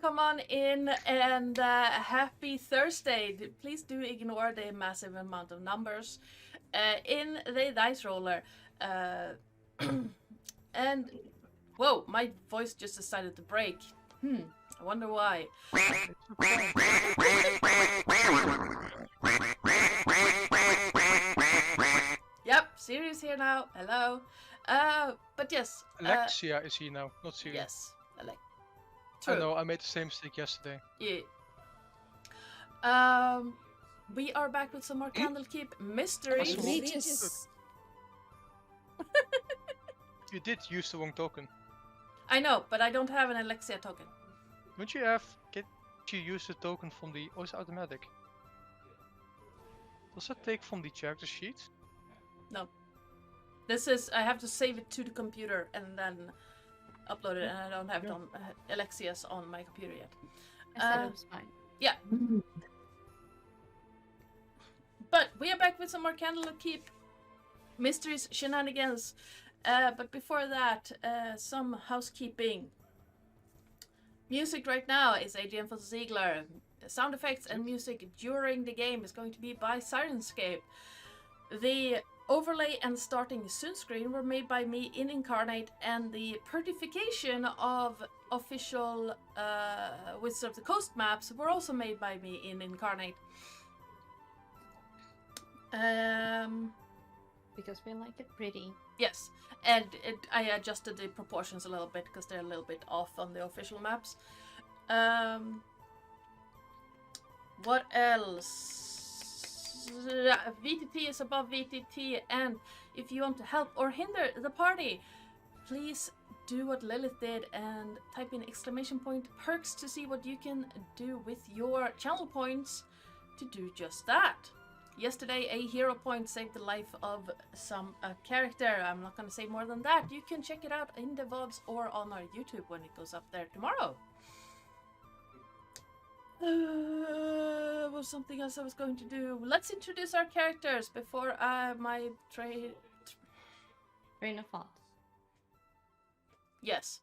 come on in, and happy Thursday. Please do ignore the massive amount of numbers in the dice roller. And whoa, my voice just decided to break. I wonder why. Yep, Siri's here now. Hello. But yes. Alexia is here now, not Siri. Yes, I know, I made the same mistake yesterday. Yeah. We are back with some more Candlekeep Mysteries. You did use the wrong token. I know, but I don't have an Alexia token. Wouldn't you use the token from the... Oh, it's automatic. Does that take from the character sheet? No. This is... I have to save it to the computer and then upload it, and I don't have it on Alexia's on my computer yet. I said it was fine. Yeah. But we are back with some more Candlekeep Mysteries shenanigans. But before that, some housekeeping. Music right now is AGM for Ziegler. Sound effects and music during the game is going to be by Sirenscape. The overlay and starting soon screen were made by me in Incarnate, and the certification of official Wizards of the Coast maps were also made by me in Incarnate. Because we like it pretty. Yes, and I adjusted the proportions a little bit because they're a little bit off on the official maps. What else? VTT is above VTT, and if you want to help or hinder the party, please do what Lillith did and type in !perks to see what you can do with your channel points to do just that. Yesterday, a hero point saved the life of some character. I'm not going to say more than that. You can check it out in the VODs or on our YouTube when it goes up there tomorrow. Was something else I was going to do. Let's introduce our characters before my train of thought. Yes.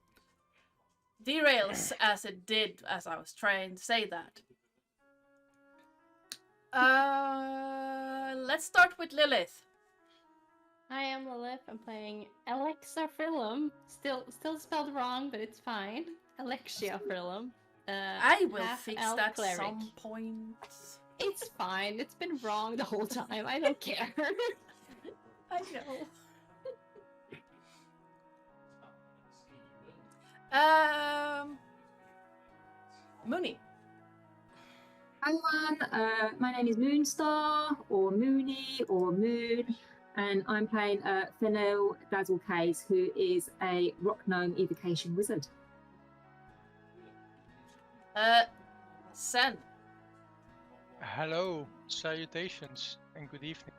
Derails as it did as I was trying to say that. Let's start with Lillith. I am Lillith. I'm playing Alexa Philum. Still spelled wrong, but it's fine. Alexia Philum. I will fix that cleric. some point. It's fine. It's been wrong the whole time. I don't care. I know. Mooney. Hi everyone, my name is Moonstar, or Mooney, or Moon, and I'm playing Fennel Dazzlecase, who is a rock gnome evocation wizard. Sen. Hello, salutations, and good evening.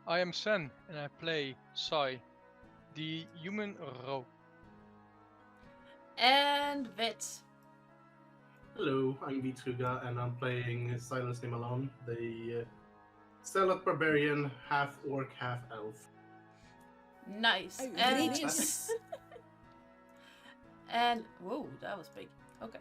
I am Sen, and I play Sai, the human rogue. And Vit. Hello, I'm Viskugga, and I'm playing Silence Name Alone, the Zealot Barbarian, half orc, half elf. Nice. And whoa, that was big. Okay.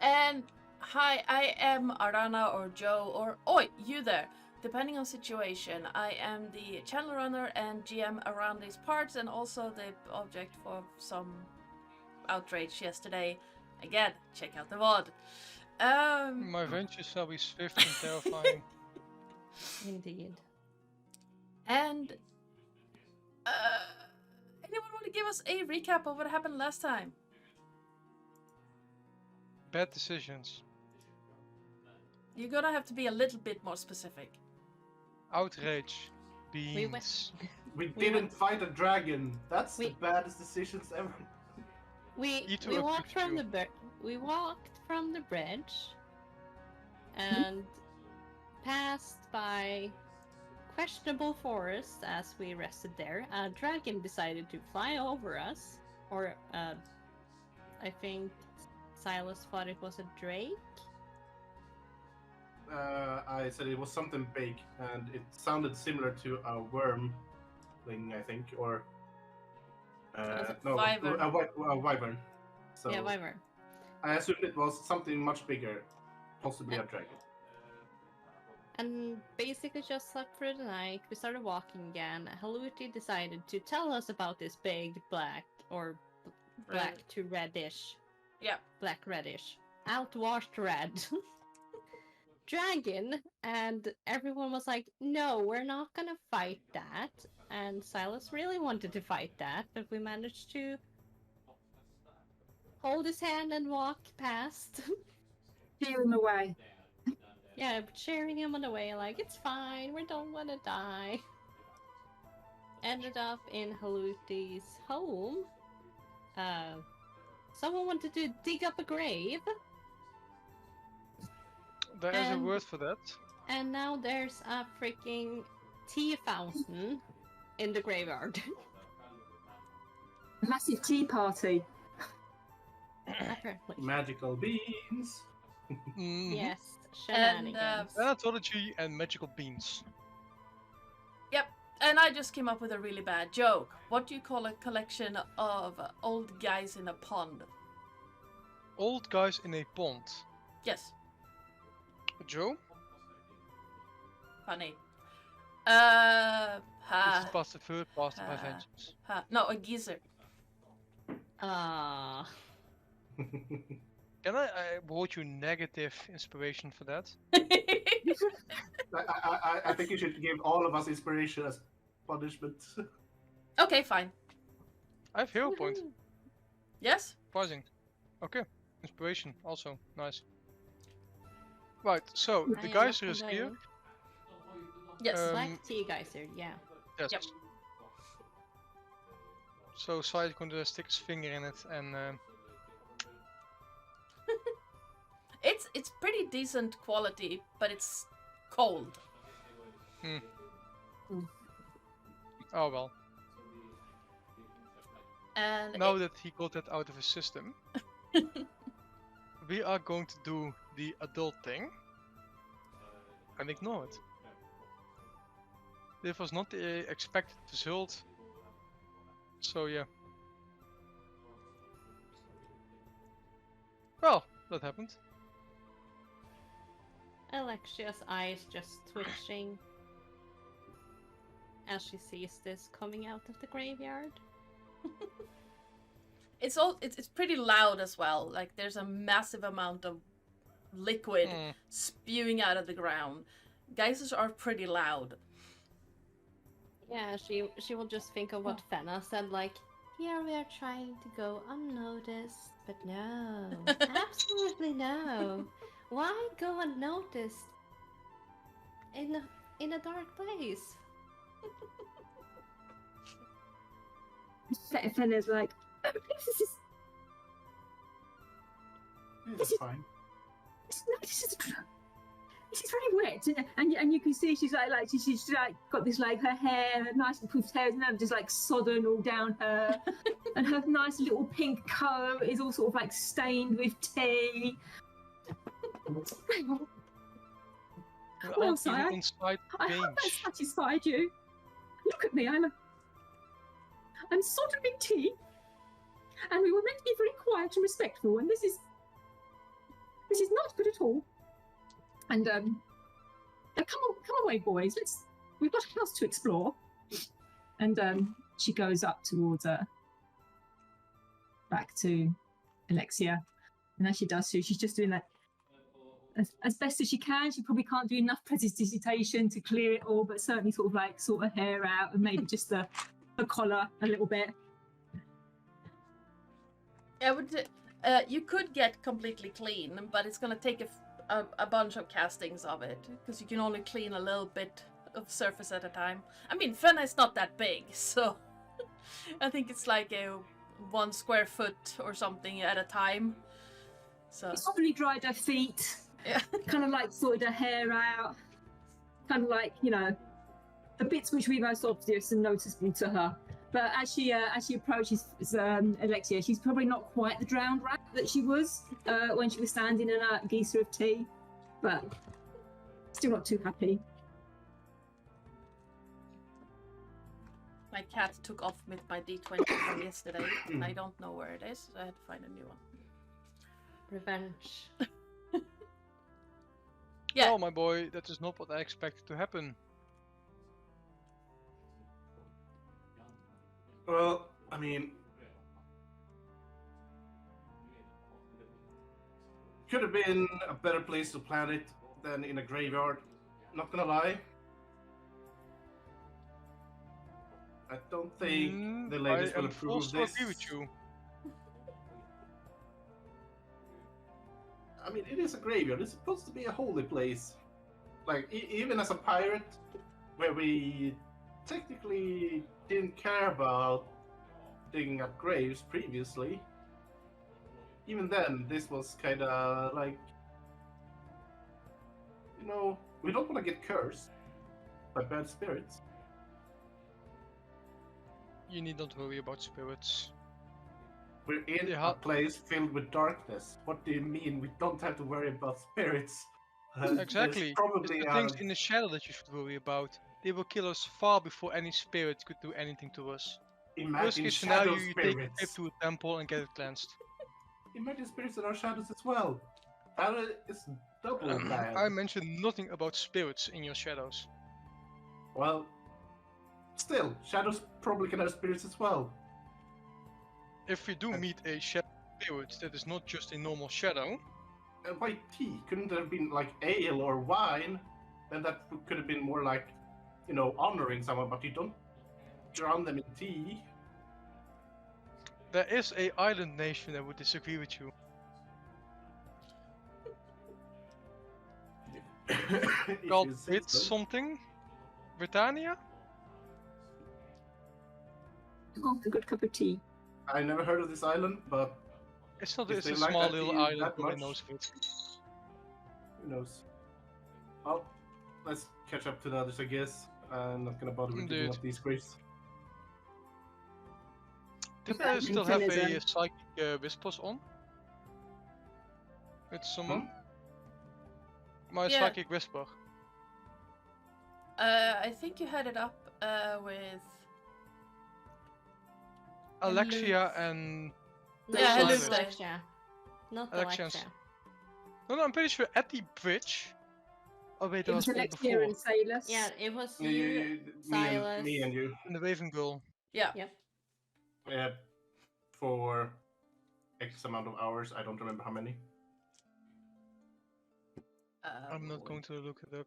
And hi, I am Arana or Joe or Oi, you there. Depending on situation, I am the channel runner and GM around these parts, and also the object for some outrage yesterday. Again, check out the VOD. My ventures shall be swift and terrifying. Indeed. And anyone want to give us a recap of what happened last time? Bad decisions. You're gonna have to be a little bit more specific. Outrage. Beans. We didn't fight a dragon. That's the baddest decisions ever. We walked from the bridge and passed by questionable forests as we rested there. A dragon decided to fly over us, or I think Silas thought it was a drake. I said it was something big, and it sounded similar to a worm thing, I think, or No, Wyvern. a wyvern. So Yeah, wyvern. I assumed it was something much bigger, possibly a dragon. And basically just slept through the night. We started walking again. Haluti decided to tell us about this big black or black to reddish. Yeah. Black reddish. Outwashed red. Dragon, and everyone was like, no, we're not gonna fight that. And Silas really wanted to fight that, but we managed to hold his hand and walk past. Steer him away. Yeah, cheering him on the way, like, it's fine, we don't want to die. Ended up in Haluti's home. Someone wanted to dig up a grave. There is a word for that. And now there's a freaking tea fountain in the graveyard. Massive tea party. Apparently. Magical beans. Yes, shenanigans. Anthology and magical beans. Yep, and I just came up with a really bad joke. What do you call a collection of old guys in a pond? Old guys in a pond. Yes. Joe? Funny. This is past the third past of my vengeance. No, a geezer. Can I vote you negative inspiration for that? I think you should give all of us inspiration as punishment. Okay, fine. I have hero point. Yes? Surprising. Okay. Inspiration also. Nice. Right, so the geyser is here. Yes. Black tea geyser, yeah. Yes. Yep. So Sai is going to stick his finger in it and It's pretty decent quality, but it's cold. Oh well. And Now that he got that out of his system, we are going to do the adult thing and ignore it. This was not the expected result, so yeah. Well, that happened. Alexia's eyes just twitching as she sees this coming out of the graveyard. It's pretty loud as well. Like there's a massive amount of liquid spewing out of the ground. Geysers are pretty loud. Yeah, she will just think of what Fenna said, like, here we are trying to go unnoticed, but no, absolutely no. Why go unnoticed in a dark place? Fenna's like, That's fine. This is very wet, and you can see she's she's got this like her hair, nice and poofed hair, and just like sodden all down her, and her nice little pink coat is all sort of like stained with tea. Well, sire, I hope that satisfied you. Look at me, I'm sodden with tea, and we were meant to be very quiet and respectful, and this is not good at all. And come away, boys. We've got a house to explore. And she goes up towards back to Alexia, and as she does so, she's just doing that as best as she can. She probably can't do enough prestidigitation to clear it all, but certainly sort of hair out and maybe just the collar a little bit. I would. You could get completely clean, but it's gonna take a bunch of castings of it because you can only clean a little bit of surface at a time. I mean, Fenna is not that big, so I think it's like a 1 square foot or something at a time. So It's probably dried her feet. Yeah. Kind of like sorted her hair out. Kind of like, the bits which we most obvious and noticeable to her. But as she approaches Alexia, she's probably not quite the drowned rat that she was when she was standing in a geyser of tea, but still not too happy. My cat took off with my D20 from yesterday. And I don't know where it is, so I had to find a new one. Revenge. Yeah. Oh, my boy, that is not what I expected to happen. Well, I mean, could have been a better place to plant it than in a graveyard. Not gonna lie. I don't think the ladies will approve of this. I agree with you. I mean, it is a graveyard. It's supposed to be a holy place. Like, even as a pirate, where we technically didn't care about digging up graves previously, even then, this was kind of like, you know, we don't want to get cursed by bad spirits. You need not worry about spirits. We're in a place filled with darkness. What do you mean we don't have to worry about spirits? Exactly. Probably it's the things in the shadow that you should worry about. They will kill us far before any spirit could do anything to us. Worst imagine case shadow scenario, you take a trip spirits. to a temple and get it cleansed. Imagine spirits that are shadows as well. That is double bad. I mentioned nothing about spirits in your shadows. Well, still, shadows probably can have spirits as well. If we do meet a shadow spirit that is not just a normal shadow, And why tea? Couldn't there have been like ale or wine? Then that could have been more like, you know, honoring someone, but you don't drown them in tea. there is a island nation that would disagree with you. Called Brit something? Britannia? Oh, a good cup of tea. I never heard of this island, but It's not. If It's they a like small that little tea island. that Nobody much. knows of it. who knows? Well, let's catch up to the others, I guess. I'm not gonna bother with digging Indeed. up these graves. Did Okay, I still have a Infinity. psychic whispers on? With someone? My Yeah. psychic whisper. I think you had it up with Alexia and No, Yeah, not Lillith. Alexia. Not Alexians. Alexia. No, I'm pretty sure at the bridge. Oh wait, It that was was Alexia before. and Sailors. Yeah, it was Yeah, you, Silas. me and you. And the Raven Girl. yeah. Yep. For X amount of hours. I don't remember how many. I'm not going to look it up.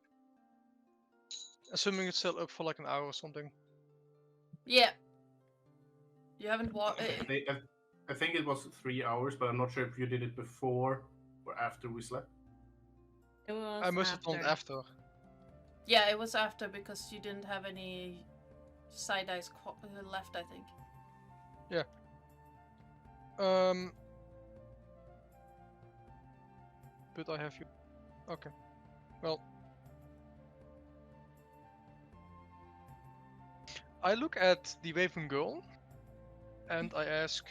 Assuming it's still up for like an hour or something. Yeah. You haven't I think it was 3 hours, but I'm not sure if you did it before or after we slept. It was I must have done after. Yeah, it was after because you didn't have any side eyes left, I think. Yeah. But I have you. Okay. Well. I look at the Raven Girl and I ask,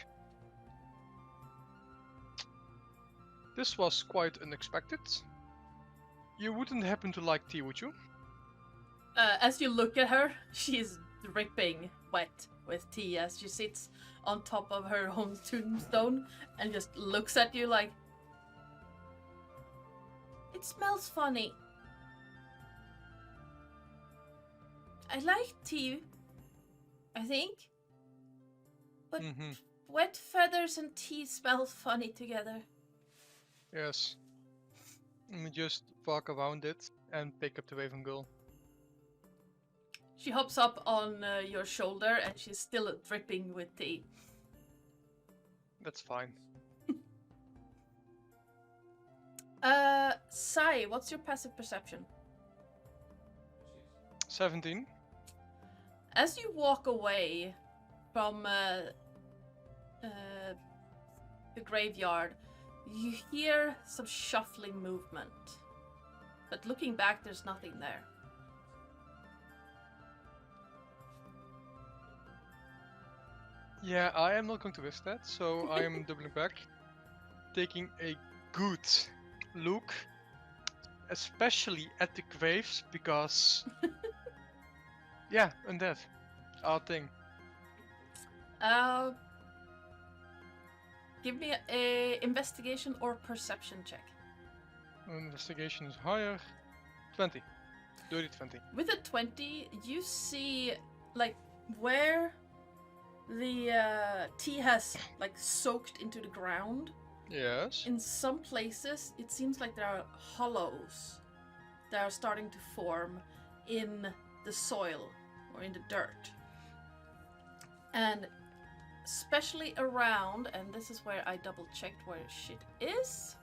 this was quite unexpected. You wouldn't happen to like tea, would you? As you look at her, she's dripping wet with tea as she sits on top of her own tombstone and just looks at you like, it smells funny. I like tea, I think. But wet feathers and tea smell funny together. Yes. Let me just walk around it and pick up the Raven Girl. She hops up on your shoulder and she's still dripping with tea. That's fine. Sai, what's your passive perception? 17. As you walk away from the graveyard, you hear some shuffling movement. But looking back, there's nothing there. Yeah, I am not going to risk that, so I am doubling back. Taking a good look, especially at the graves, because... yeah, undead. Our thing. Give me a investigation or perception check. Investigation is higher. 20. Dirty 20. With a 20, you see like where the tea has like soaked into the ground. Yes. In some places, it seems like there are hollows that are starting to form in the soil or in the dirt. And especially around, and this is where I double checked where shit is.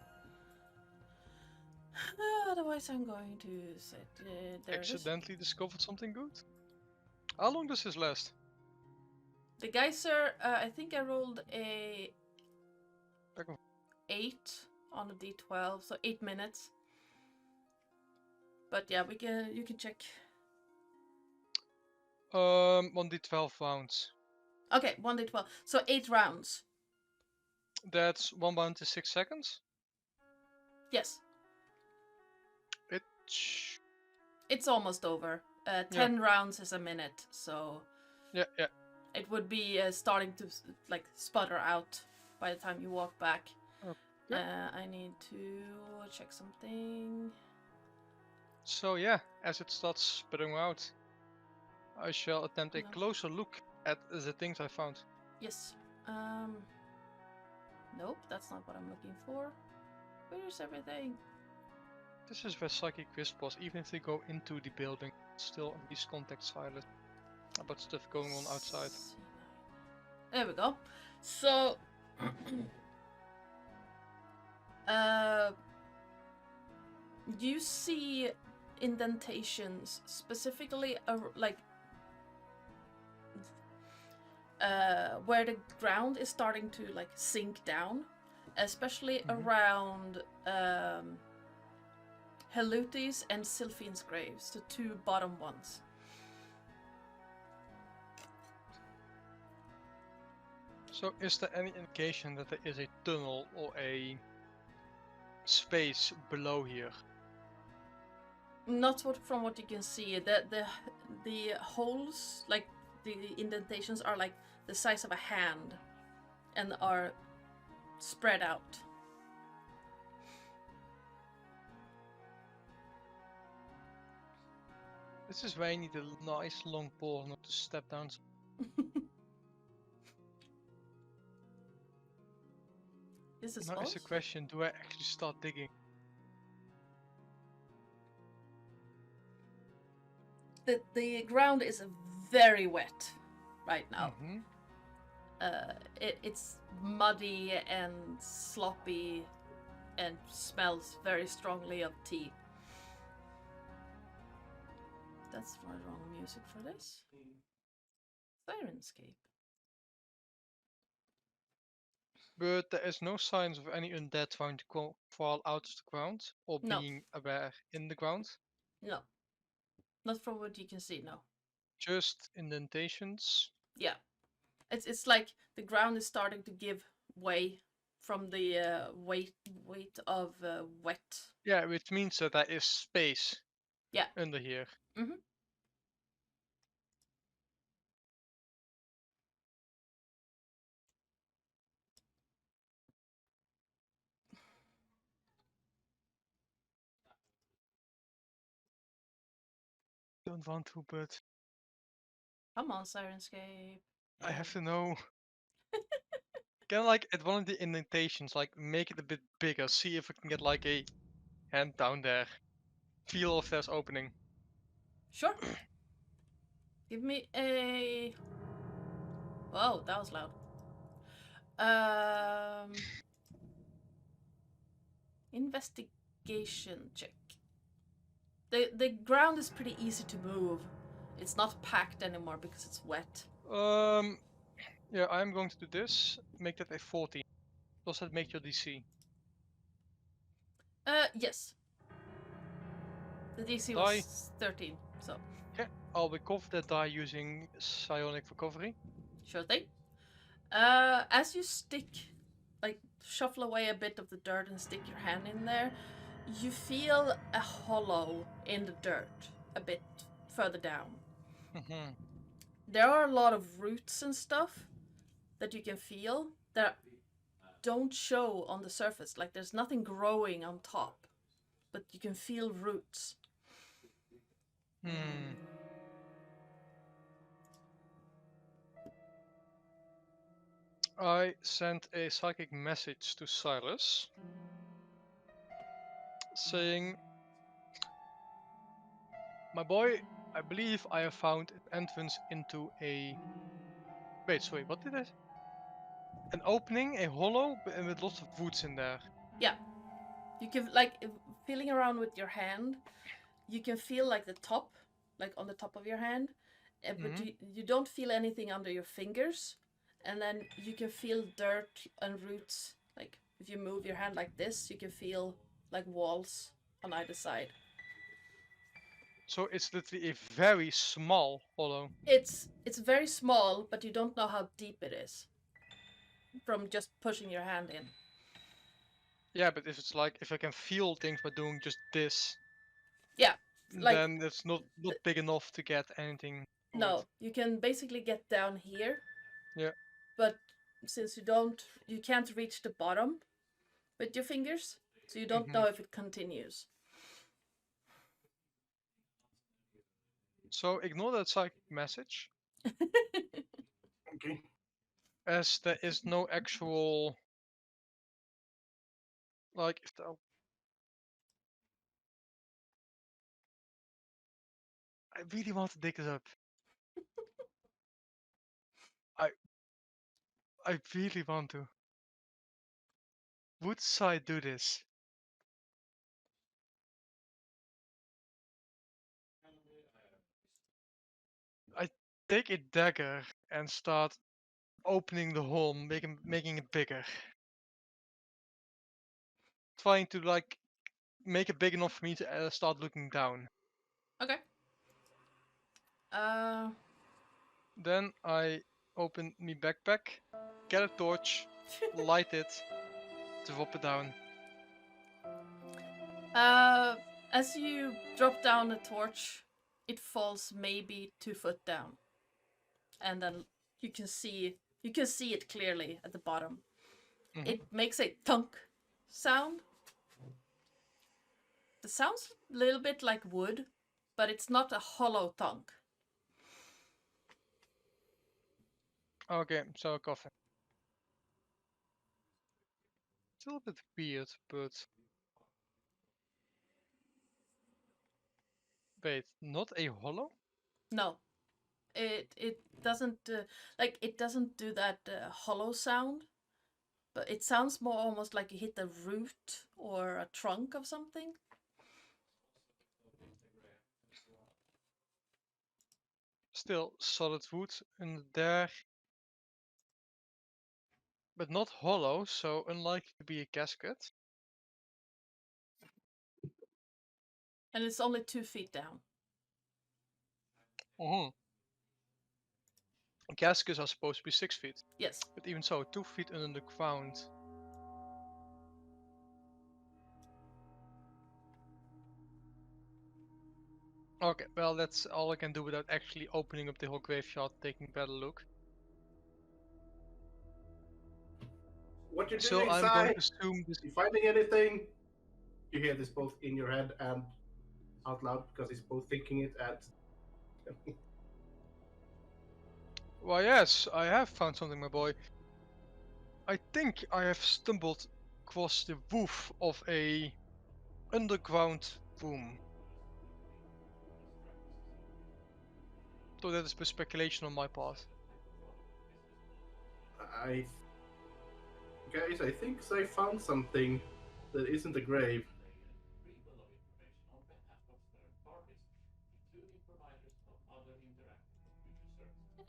Otherwise, I'm going to set there. Accidentally discovered something good? How long does this last? The geyser, I think I rolled a Back of 8 on a d12, so 8 minutes. But yeah, you can check. 1d12 rounds. Okay, 1d12, so 8 rounds. That's 1 round to 6 seconds. Yes, It's almost over. 10 rounds is a minute, so yeah. it would be starting to like sputter out by the time you walk back. Okay. I need to check something. So yeah, as it starts sputtering out, I shall attempt a closer look at the things I found. Yes. Nope, that's not what I'm looking for. Where's everything? This is where Psychic Wisp was. Even if they go into the building, still at least contact silent about stuff going on outside. There we go. So, you see indentations specifically like where the ground is starting to like sink down, especially around Heluti's and Sylphine's graves, the two bottom ones. So is there any indication that there is a tunnel or a space below here? Not from what you can see. The holes, like the indentations, are like the size of a hand and are spread out. This is where I need a nice long pole not to step down. This is now false? is the question, do I actually start digging? The ground is very wet right now. It's muddy and sloppy and smells very strongly of tea. That's the wrong music for this. Sirenscape. But there is no signs of any undead trying to crawl out of the ground or being aware in the ground. No. Not from what you can see, no. Just indentations. Yeah. It's like the ground is starting to give way from the weight of wet. Yeah, which means that there is space. Yeah. Under here. Don't want to, but come on, Sirenscape. I have to know. Can like at one of the indentations, like make it a bit bigger, see if I can get like a hand down there. Feel if there's opening. Sure. Give me a... Whoa, that was loud. Investigation check. The ground is pretty easy to move. It's not packed anymore because it's wet. Yeah, I'm going to do this. Make that a 14. Does that make your DC? Yes. The DC was 13, so. Okay, I'll recover that die using psionic recovery. Sure thing. As you shuffle away a bit of the dirt and stick your hand in there, you feel a hollow in the dirt a bit further down. There are a lot of roots and stuff, that you can feel that don't show on the surface. Like there's nothing growing on top, but you can feel roots. I sent a psychic message to Silas saying, my boy, I believe I have found an entrance into a... Wait, sorry, what did I... An opening, a hollow, with lots of woods in there. Yeah. You can, like, feeling around with your hand, you can feel, like, the top, like, on the top of your hand, but you don't feel anything under your fingers, and then you can feel dirt and roots. Like, if you move your hand like this, you can feel, like, walls on either side. So it's literally a very small hollow. It's very small, but you don't know how deep it is from just pushing your hand in. Yeah, but if it's like, if I can feel things by doing just this, yeah, like, then it's not big enough to get anything. No, you can basically get down here. Yeah. But since you can't reach the bottom with your fingers, so you don't know if it continues. So ignore that psychic message. Okay. As there is no actual, like, if the... I really want to dig this up. I really want to. Would I do this? I take a dagger and start opening the hole, making it bigger. Trying to, like, make it big enough for me to start looking down. Okay. Then I open my backpack, get a torch, light it, drop it down. As you drop down the torch, it falls maybe 2 foot down, and then you can see it clearly at the bottom. It makes a thunk sound. The sound's a little bit like wood, but it's not a hollow thunk. Okay, so a coffin. It's a little bit weird, but... Wait, not a hollow? No. It doesn't it doesn't do that hollow sound, but it sounds more almost like you hit a root or a trunk of something. Still solid wood in there, but not hollow, so unlikely to be a casket. And it's only 2 feet down. Caskets are supposed to be 6 feet. Yes. But even so, 2 feet under the ground. Okay, well, that's all I can do without actually opening up the whole graveyard, taking a better look. What you're So doing I'm inside? going to assume this... You finding anything? You hear this both in your head and out loud, because he's both thinking it and... Well, yes, I have found something, my boy. I think I have stumbled across the roof of a underground room. So that is the speculation on my part. Guys, I think I found something that isn't a grave.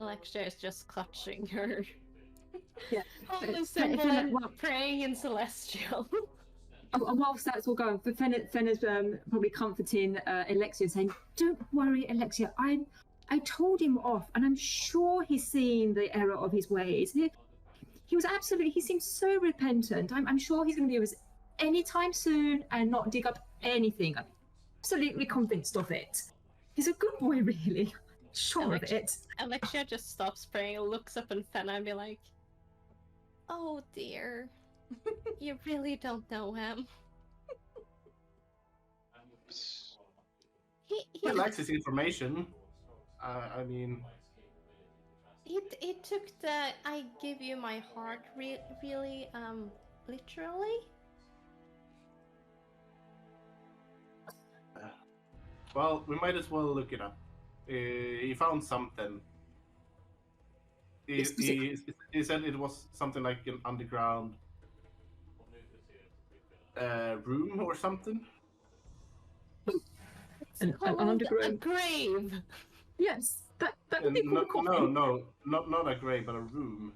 Alexia is just clutching her. Yeah. Holy symbol and praying in Celestial. And whilst that's all going, Fena's probably comforting Alexia, saying, "Don't worry, Alexia. I told him off, and I'm sure he's seen the error of his ways. He was absolutely. He seems so repentant. I'm sure he's going to be with us anytime soon and not dig up anything. I'm absolutely convinced of it. He's a good boy, really. Sure of it." Alexia just stops praying, looks up at Fena and be like, Oh dear. You really don't know him. He likes his information. I mean, It took the I give you my heart really literally. well, we might as well look it up. He found something. He said it was something like an underground room or something. An underground a grave. Yes, that would be called a coffin. No, not a grave, but a room.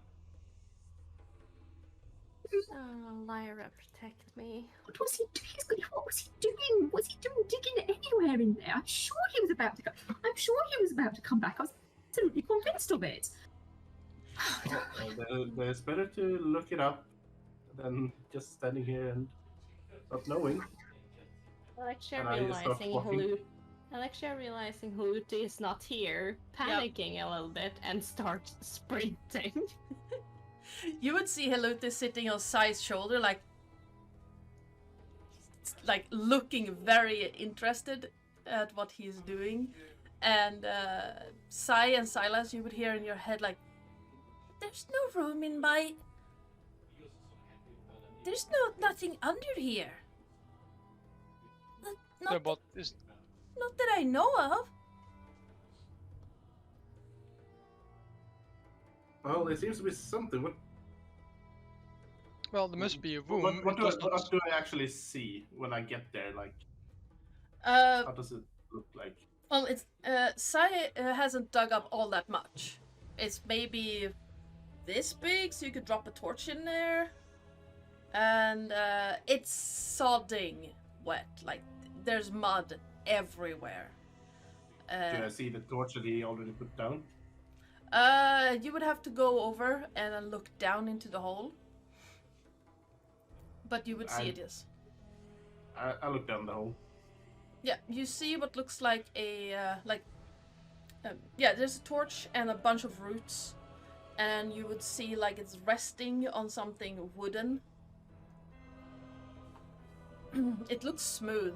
Oh, Lyra, protect me. What was he doing? What was he doing? Was he digging anywhere in there? I'm sure he was about to go. I'm sure he was about to come back. I was absolutely convinced of it. Well, it's better to look it up than just standing here and not knowing. Alexia realizing Haluti is not here, panicking a little bit, and starts sprinting. You would see Haluti sitting on Sai's shoulder, like looking very interested at what he's doing. And Sai and Silas, you would hear in your head like, "There's no room in my... There's nothing under here. Not that I know of." Well, there seems to be something. Well, there must be a room. What do I actually see when I get there? Like, how does it look like? Well, it's Sai hasn't dug up all that much. It's maybe this big, so you could drop a torch in there. And it's sodding wet. Like, there's mud everywhere. Do I see the torch that he already put down? You would have to go over and then look down into the hole. But you would see it, yes. I look down the hole. Yeah, you see what looks like a there's a torch and a bunch of roots, and you would see like it's resting on something wooden. It looks smooth.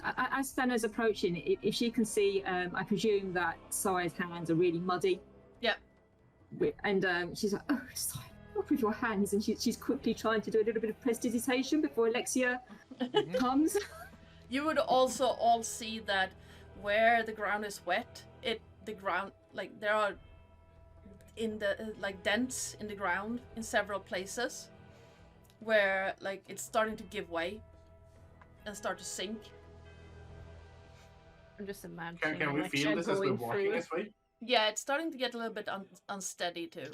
As Fenner's approaching, if she can see, I presume that Sai's hands are really muddy. Yeah. And she's like, "Oh, Sai, not with your hands," and she's quickly trying to do a little bit of prestidigitation before Alexia comes. You would also all see that where the ground is wet, the ground, like, there are in the dents in the ground in several places where like it's starting to give way and start to sink. I'm just imagining. Can we feel this as we're walking this way? Yeah, it's starting to get a little bit unsteady too.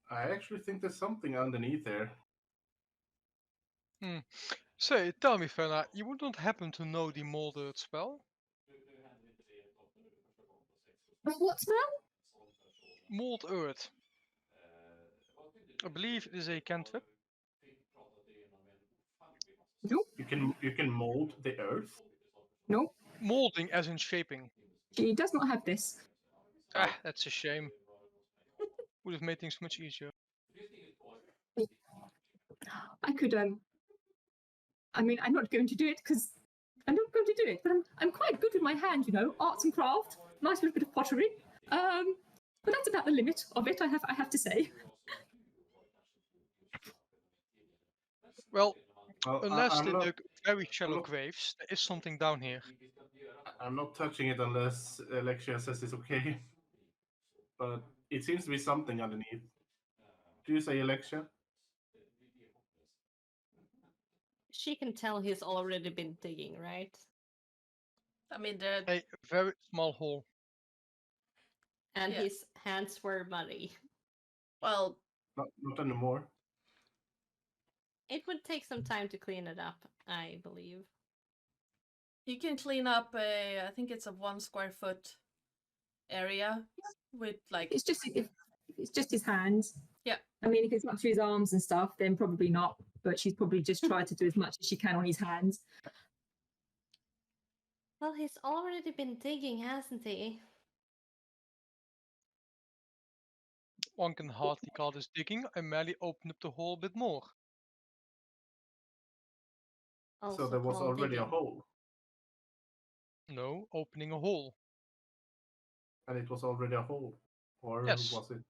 I actually think there's something underneath there. Say, tell me, Fenna, you wouldn't happen to know the Mold Earth spell? What spell? Mold Earth. I believe it is a cantrip. Nope. You can mold the earth? Nope. Molding as in shaping. She does not have this. Ah, that's a shame. Would have made things much easier. I could I mean, I'm not going to do it because I'm not going to do it, but I'm quite good with my hand, you know, arts and craft, nice little bit of pottery. But that's about the limit of it, I have to say. Well, unless they dug very shallow graves, there is something down here. I'm not touching it unless Alexia says it's okay. But it seems to be something underneath. Do you say, Alexia? She can tell he's already been digging, right? I mean, a very small hole. And his hands were muddy. Well, not anymore. It would take some time to clean it up, I believe. You can clean up I think it's a 1 square foot area with like... It's just his hands. Yeah. I mean, if it's up to his arms and stuff, then probably not. But she's probably just tried to do as much as she can on his hands. Well, he's already been digging, hasn't he? One can hardly call this digging. I merely opened up the hole a bit more. Also So there was called already a digging. hole, No, opening a hole. and it was already a hole, or Yes. was it?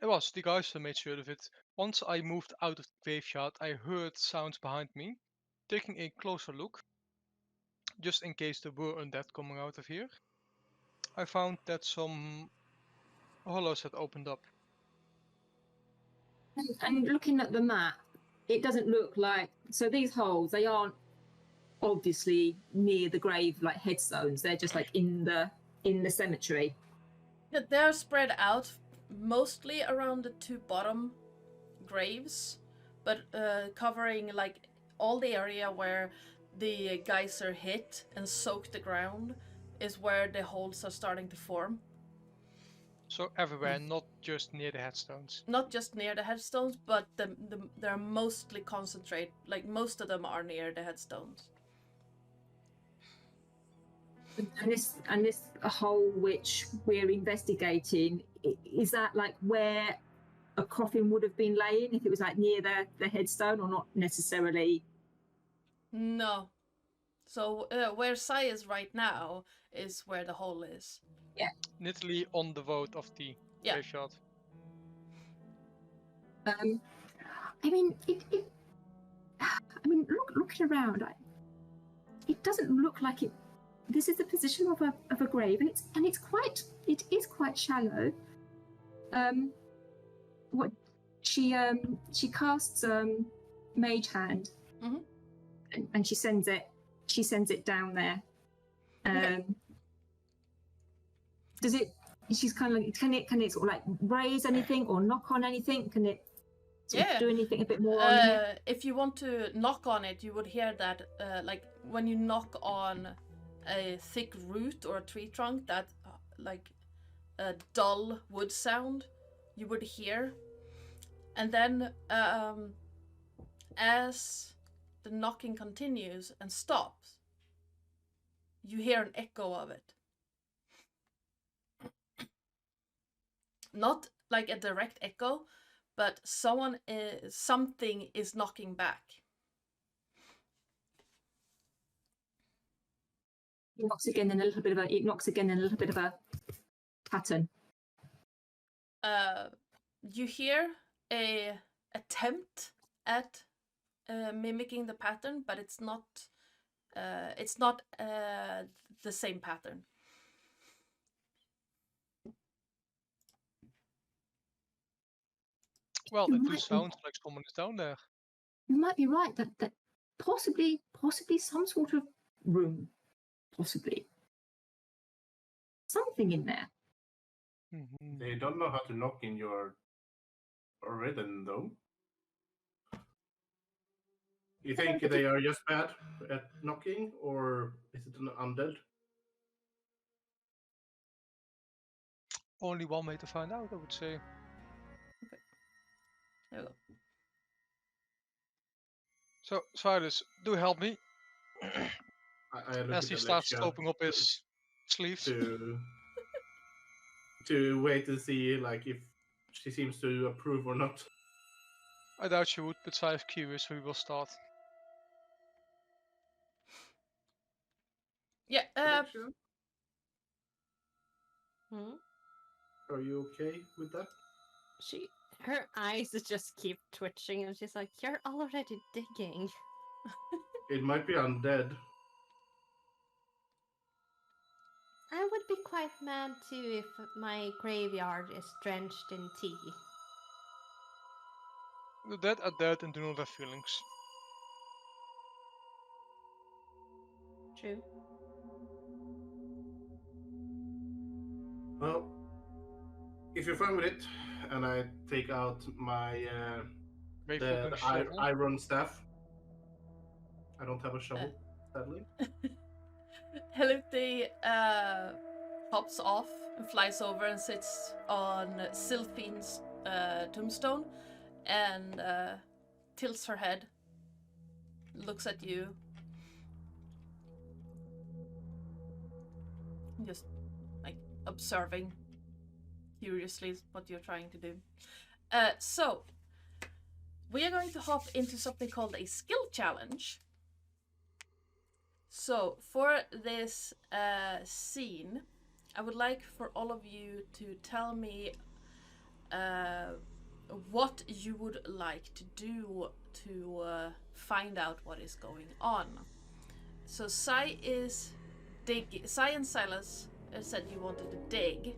It was. The guys made sure of it. Once I moved out of the graveyard, I heard sounds behind me. Taking a closer look, just in case there were undead coming out of here, I found that some hollows had opened up. And looking at the map, it doesn't look like, so these holes, they aren't obviously near the grave like headstones. They're just like in the cemetery. Yeah, they're spread out mostly around the two bottom graves, but covering like all the area where the geyser hit and soaked the ground is where the holes are starting to form. So everywhere, not just near the headstones. Not just near the headstones, but they're mostly concentrate. Like most of them are near the headstones. And this hole which we're investigating, is that like where a coffin would have been laying if it was like near the headstone, or not necessarily? No. So where Sai is right now is where the hole is. Yeah. Literally on the road of the graveyard. I mean, looking around, it doesn't look like it. This is the position of a grave, and it is quite shallow. What she casts mage hand, and she sends it down there. Okay. Does it? She's kind of like, can it sort of like raise anything or knock on anything? Can it do anything a bit more on here? If you want to knock on it, you would hear that like when you knock on a thick root or a tree trunk, that like a dull wood sound you would hear. And then as the knocking continues and stops, you hear an echo of it. Not like a direct echo, but something is knocking back. It knocks again in a little bit of a pattern. You hear a attempt at mimicking the pattern, but it's not the same pattern. Well, it do sound like someone is down there. You might be right that possibly some sort of room, possibly something in there. They don't know how to knock in your rhythm, though. You think they are just bad at knocking, or is it an undead? Only one way to find out, I would say. Okay. There we go. So, Silas, do help me. I look As at he the starts lecture scoping up his sleeves. To wait and see like if she seems to approve or not. I doubt she would, but Sai is curious, so we will start. Yeah. Alexa, Hmm? are you okay with that? Her eyes just keep twitching, and she's like, "You're already digging." It might be undead. I would be quite mad too if my graveyard is drenched in tea. The dead are dead and do not have feelings. True. Well, if you're fine with it, and I take out my the iron staff. I don't have a shovel, sadly. Helute hops off and flies over and sits on Sylphine's tombstone and tilts her head, looks at you, just like observing. curiously what you're trying to do. So, we are going to hop into something called a skill challenge. So, for this scene, I would like for all of you to tell me what you would like to do to find out what is going on. So Sai and Silas said you wanted to dig.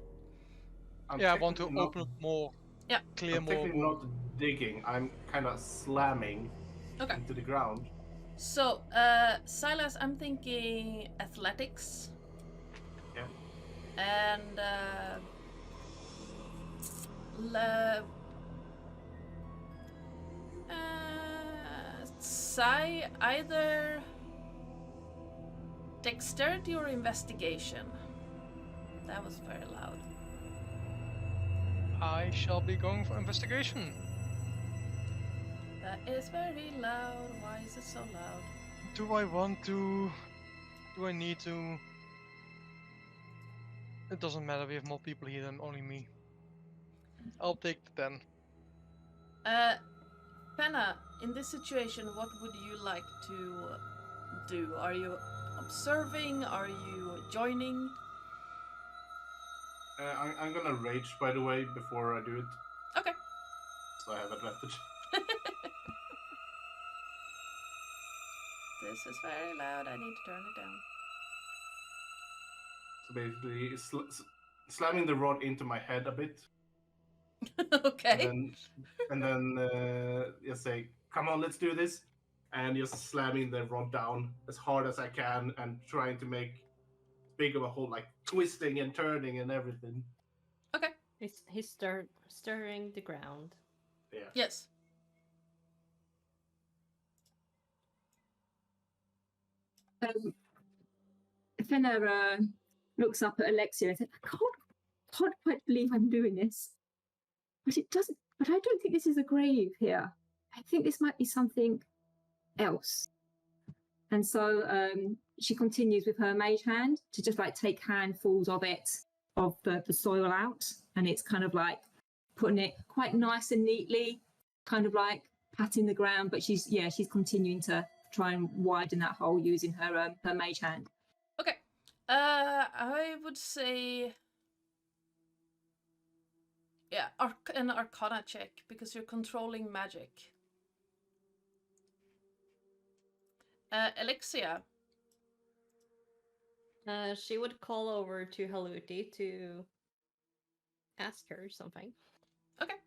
I want to open up more. Yeah. Clear I'm more. technically not digging. I'm kind of slamming into the ground. So, Silas, I'm thinking athletics. Yeah. And Sai, either dexterity or investigation. That was very loud. I shall be going for investigation. That is very loud. Why is it so loud? Do I want to? Do I need to? It doesn't matter, we have more people here than only me. I'll take the 10. Penna, in this situation, what would you like to do? Are you observing? Are you joining? I'm gonna rage, by the way, before I do it. Okay. So I have advantage. This is very loud. I need to turn it down. So basically, slamming the rod into my head a bit. Okay. And then just say, "Come on, let's do this," and just slamming the rod down as hard as I can, and trying to make big of a hole, like twisting and turning and everything. Okay. He's stirring the ground. Yeah. Yes. Finna looks up at Alexia and says, I can't quite believe I'm doing this. But I don't think this is a grave here. I think this might be something else. And so she continues with her mage hand to just like take handfuls of the soil out. And it's kind of like putting it quite nice and neatly, kind of like patting the ground. But she's continuing to try and widen that hole using her mage hand. Okay. I would say, yeah, an Arcana check because you're controlling magic. Alexia. She would call over to Haluti to ask her something. Okay.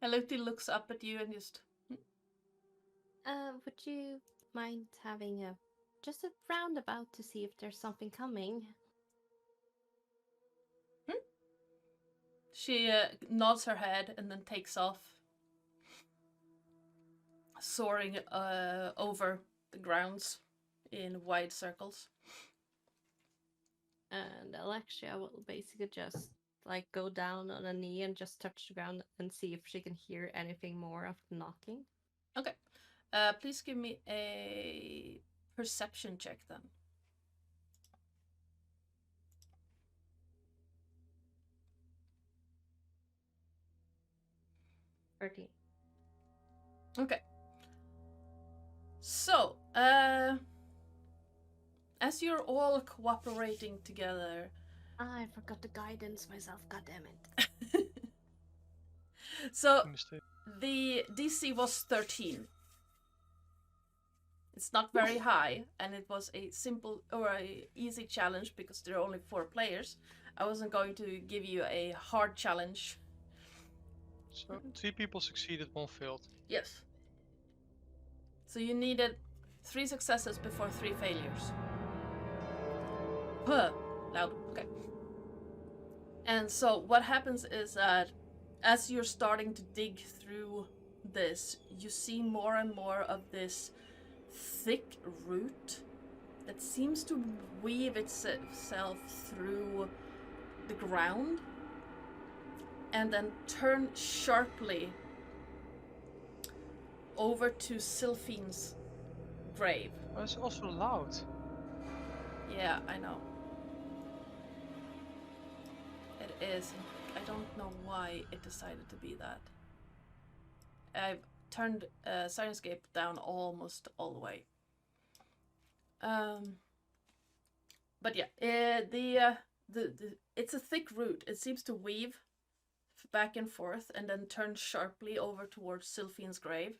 Haluti looks up at you and just... Would you mind having just a roundabout to see if there's something coming? She nods her head and then takes off, soaring over the grounds in wide circles. And Alexia will basically just like go down on a knee and just touch the ground and see if she can hear anything more of the knocking. Okay. Please give me a perception check then. Okay. So, as you're all cooperating together... I forgot the guidance myself, goddammit. So, the DC was 13. It's not very high, and it was a simple or a easy challenge because there are only 4 players. I wasn't going to give you a hard challenge. So 3 people succeeded, 1 failed. Yes. So you needed 3 successes before 3 failures. Huh. Loud. Okay. And so what happens is that as you're starting to dig through this, you see more and more of this thick root that seems to weave itself through the ground and then turn sharply over to Sylphine's grave. Oh, it's also loud. Yeah, I know. is, I don't know why it decided to be that. I've turned Sirenscape down almost all the way. But yeah, it's a thick root. It seems to weave back and forth and then turn sharply over towards Sylphian's grave.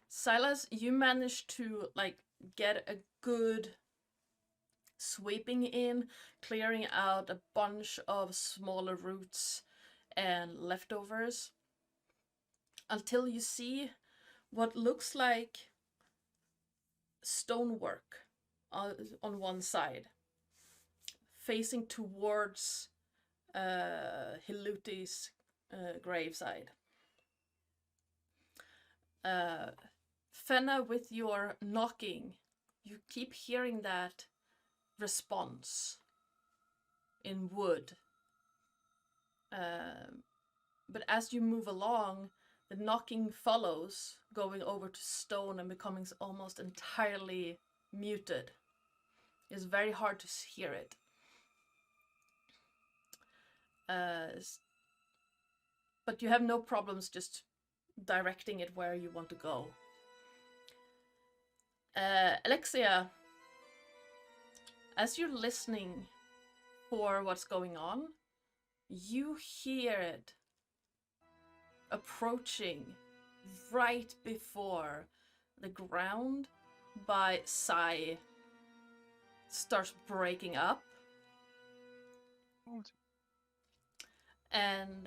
Silas, you managed to get a good sweeping in, clearing out a bunch of smaller roots and leftovers until you see what looks like stonework on one side, facing towards Hiluti's graveside. Fenna, with your knocking, you keep hearing that response in wood. But as you move along, the knocking follows, going over to stone and becoming almost entirely muted. It's very hard to hear it. But you have no problems just directing it where you want to go. Alexia, as you're listening for what's going on, you hear it approaching right before the ground by Sai starts breaking up. And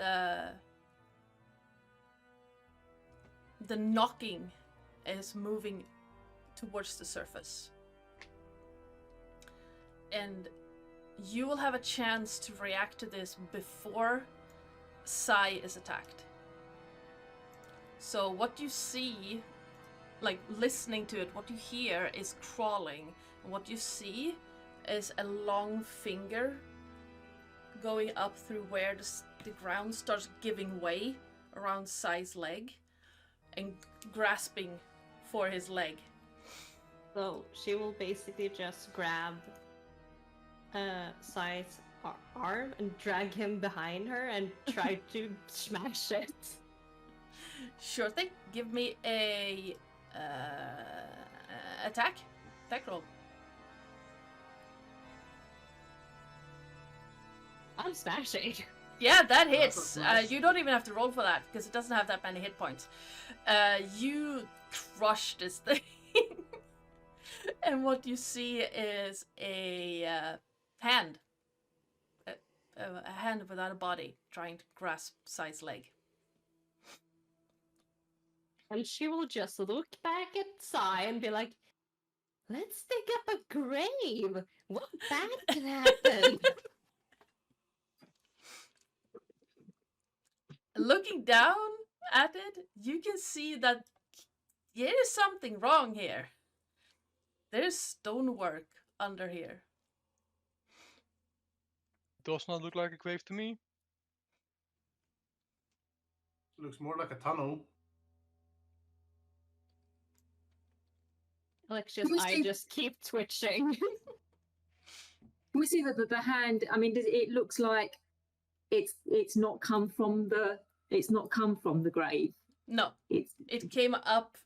the knocking is moving towards the surface. And you will have a chance to react to this before Sai is attacked. So what you see, listening to it, what you hear is crawling. And what you see is a long finger going up through where the ground starts giving way around Sai's leg and grasping for his leg. So she will basically just grab Sai's arm and drag him behind her and try to smash it. Sure thing. Give me a attack roll. I'm smashing. Yeah, that hits. You don't even have to roll for that because it doesn't have that many hit points. You crush this thing. And what you see is a hand. A hand without a body trying to grasp Sai's leg. And she will just look back at Sai and be like, let's dig up a grave. What bad can happen? Looking down at it, you can see that there is something wrong here. There's stonework under here. Does not look like a grave to me. Looks more like a tunnel. Alexia's eye just keep twitching. We see that the hand. I mean, it looks like it's not come from the grave. No, it came up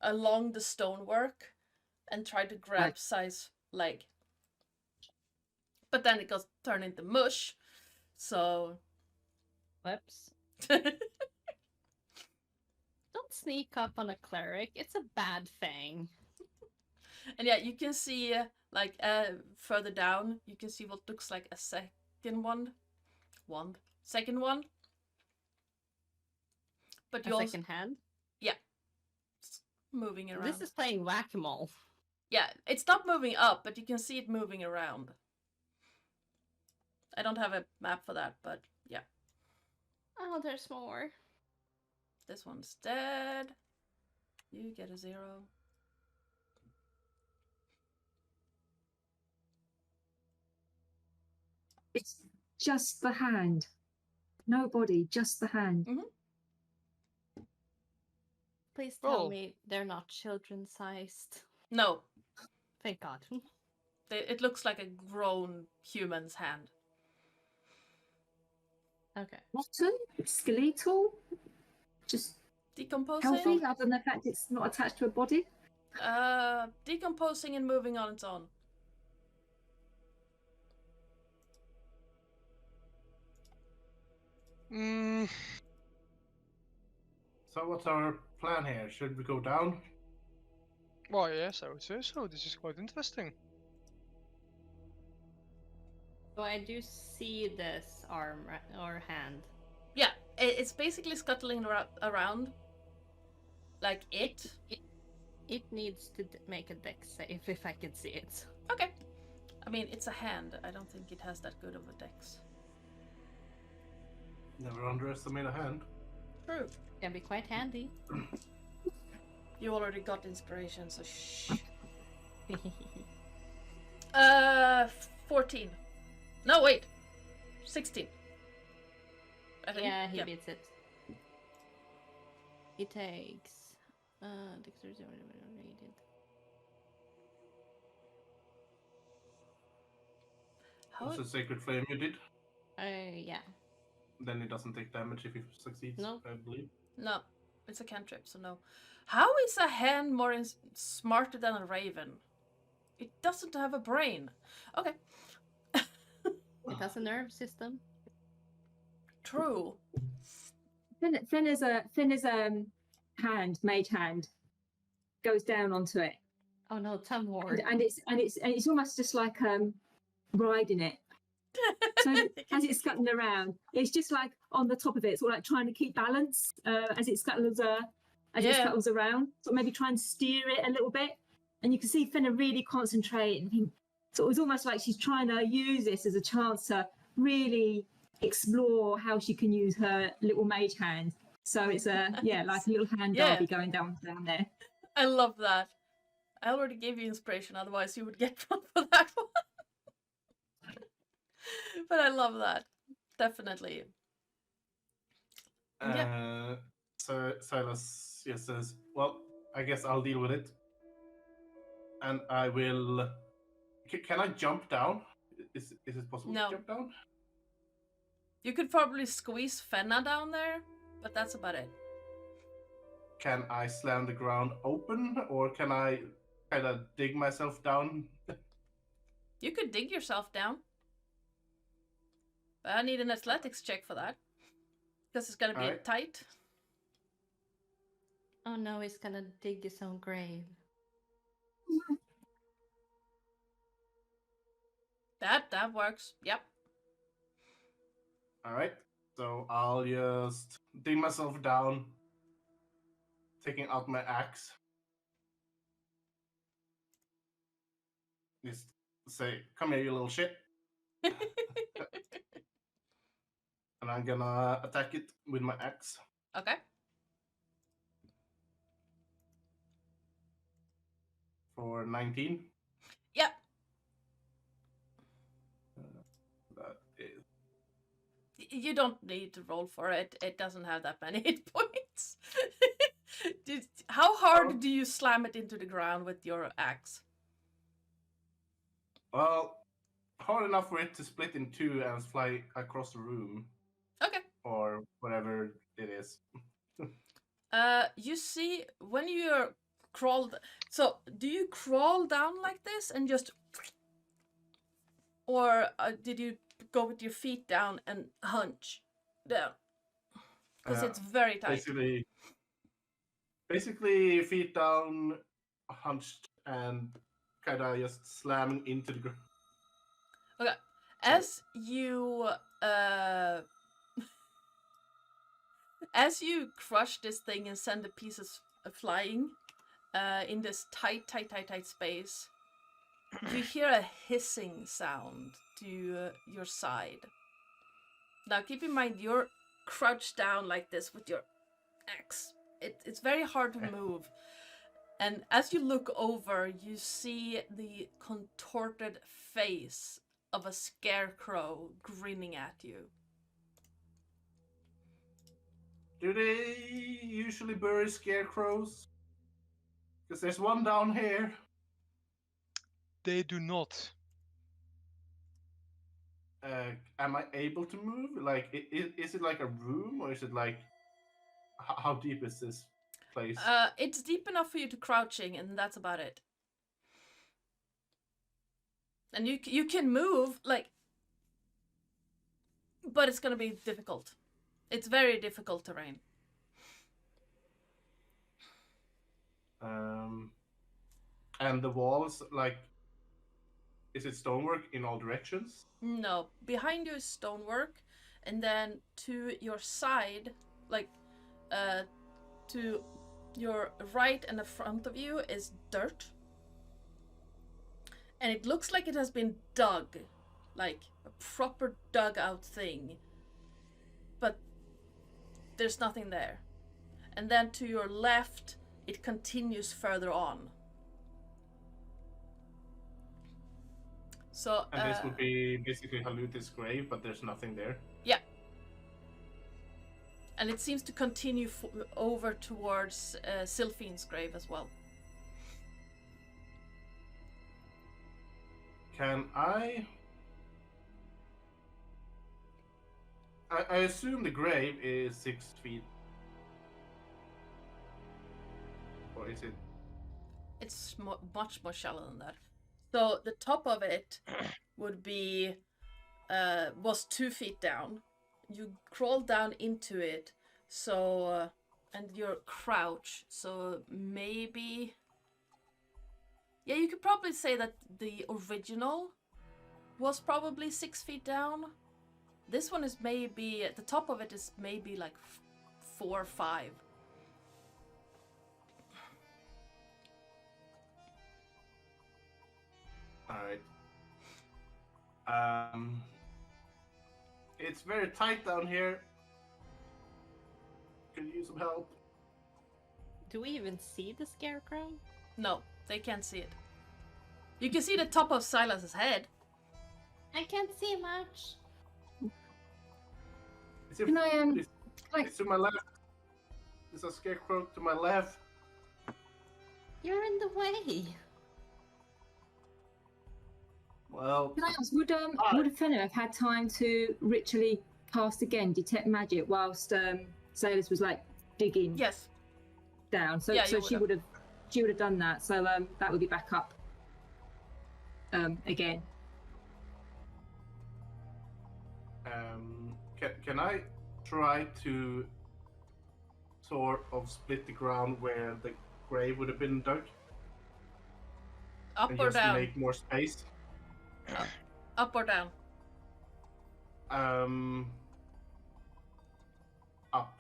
along the stonework and tried to grab Sai's leg. But then it got turned into mush, so... Whoops. Don't sneak up on a cleric, it's a bad thing. And yeah, you can see, further down, you can see what looks like a second one. Second one. But you second hand? Yeah. It's moving around. This is playing whack-a-mole. Yeah, it's not moving up, but you can see it moving around. I don't have a map for that, but yeah. Oh, there's more. This one's dead. You get a 0. It's just the hand. No body, just the hand. Mm-hmm. Please tell me they're not children-sized. No. Thank God. It looks like a grown human's hand. Okay. Rotten, skeletal, just Decomposing? healthy, other than the fact it's not attached to a body. Decomposing and moving on its own. So what's our plan here? Should we go down? Well, yes, I would say so. This is quite interesting. So I do see this arm or hand. Yeah, it's basically scuttling around. Like it. It needs to make a dex save if I can see it. Okay. I mean, it's a hand. I don't think it has that good of a dex. Never underestimate a hand. True. Can be quite handy. You already got inspiration, so shh. 14. No, wait. 16. I think. Yeah, he beats it. He takes dexterity rated. How? It's a sacred flame you did. Yeah. Then it doesn't take damage if it succeeds. No. I believe. No, it's a cantrip, so no. How is a hand more smarter than a raven? It doesn't have a brain. Okay. It has a nerve system. True. Finna's hand, mage hand, goes down onto it. Oh no, Tom Ward. And it's almost just like riding it. So as it's scuttling around, it's just like on the top of it, sort of like trying to keep balance as it scuttles around. So maybe try and steer it a little bit. And you can see Finna really concentrate and think. So it's almost like she's trying to use this as a chance to really explore how she can use her little mage hand. So it's like a little hand derby going down there. I love that. I already gave you inspiration, otherwise you would get one for that one. But I love that. Definitely. So Silas says, well, I guess I'll deal with it. And I will... Can I jump down? Is it possible to jump down? You could probably squeeze Fenna down there, but that's about it. Can I slam the ground open, or can I kind of dig myself down? You could dig yourself down. But I need an athletics check for that. Because it's gonna be tight. Oh no, he's gonna dig his own grave. That works. Yep. Alright. So I'll just dig myself down, taking out my axe. Just say, come here, you little shit. And I'm gonna attack it with my axe. Okay. For 19. Yep. That is... You don't need to roll for it. It doesn't have that many hit points. How hard do you slam it into the ground with your axe? Well, hard enough for it to split in two and fly across the room. Okay. Or whatever it is. You see, when you're crawled... So, do you crawl down like this and just... Or did you go with your feet down and hunch down? Because it's very tight. Basically, feet down, hunched, and kind of just slamming into the ground. Okay. As you as you crush this thing and send the pieces flying in this tight space, you hear a hissing sound to your side. Now keep in mind you're crouched down like this with your axe. It's very hard to move. And as you look over, you see the contorted face of a scarecrow grinning at you. Do they usually bury scarecrows? Because there's one down here. They do not. Am I able to move? Like, is it like a room, or is it like, how deep is this place? It's deep enough for you to crouching, and that's about it. And you can move, like, but it's gonna be difficult. It's very difficult terrain. And the walls, like, is it stonework in all directions? No, behind you is stonework, and then to your side, like, to your right and the front of you is dirt. And it looks like it has been dug, like a proper dug out thing. But there's nothing there. And then to your left, it continues further on. So, and this would be basically Haluti's grave, but there's nothing there. Yeah. And it seems to continue over towards Sylphine's grave as well. Can I assume the grave is 6 feet. Or is it? It's much more shallow than that. So the top of it would be, was 2 feet down. You crawl down into it, so, and you're crouch, so maybe... Yeah, you could probably say that the original was probably 6 feet down. This one is maybe, at the top of it is maybe like 4 or 5. Alright. It's very tight down here. Could use some help. Do we even see the scarecrow? No, they can't see it. You can see the top of Silas's head. I can't see much. Can I It's to my left. There's a scarecrow to my left. You're in the way. Well, Can I ask, would Fenner have had time to ritually cast again, detect magic, whilst Sailus was like digging Yes. down? So Yeah, so she would have done that. So that would be back up again. Can I try to sort of split the ground where the grave would have been dug? Up And or just down? make more space? Up or down? Up.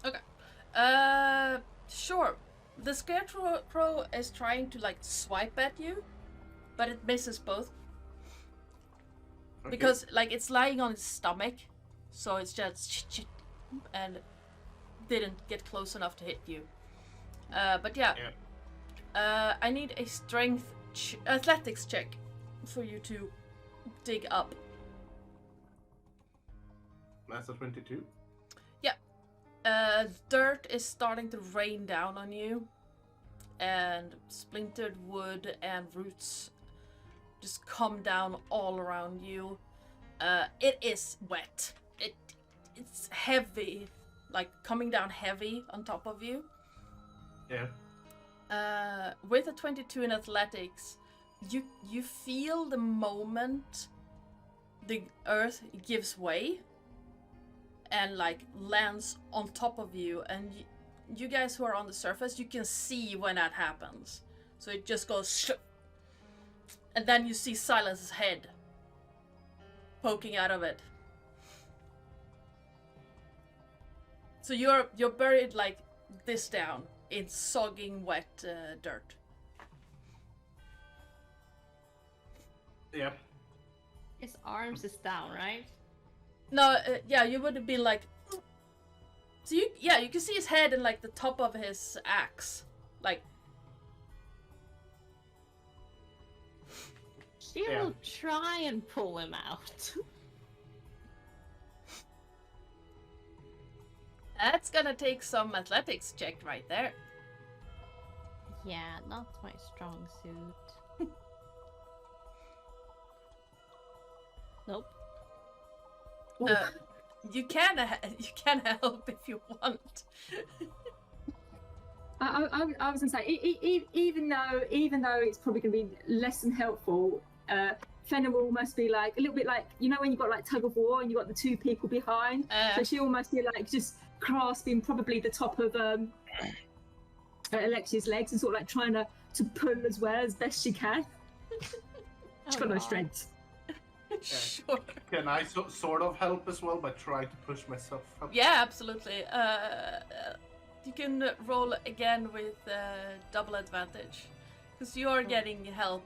Okay. Sure. The scarecrow is trying to like swipe at you, but it misses both. Okay. Because like it's lying on its stomach, so it's just and didn't get close enough to hit you. But yeah. I need a strength athletics check for you to dig up. That's a 22. Dirt is starting to rain down on you, and splintered wood and roots just come down all around you. It is wet. It's heavy, like coming down heavy on top of you. Yeah. With a 22 in athletics, you feel the moment the earth gives way and like lands on top of you, and you guys who are on the surface, you can see when that happens. So it just goes and then you see Silas's head poking out of it. So you're buried like this down in sogging wet dirt. Yeah. His arms is down, right? No, yeah, you would have been like. So you can see his head and like the top of his axe, like. She will try and pull him out. That's gonna take some athletics check right there. Yeah, not my strong suit. Nope. You can help if you want. I was gonna say, even though it's probably gonna be less than helpful, Fenna will almost be like a little bit like, you know, when you got like tug of war and you got the two people behind, so she almost be like just grasping probably the top of Alexia's legs and sort of like trying to pull as well as best she can. She's got no strength. Sure. Can I sort of help as well by trying to push myself up? Yeah, absolutely. You can roll again with double advantage, because you're getting help.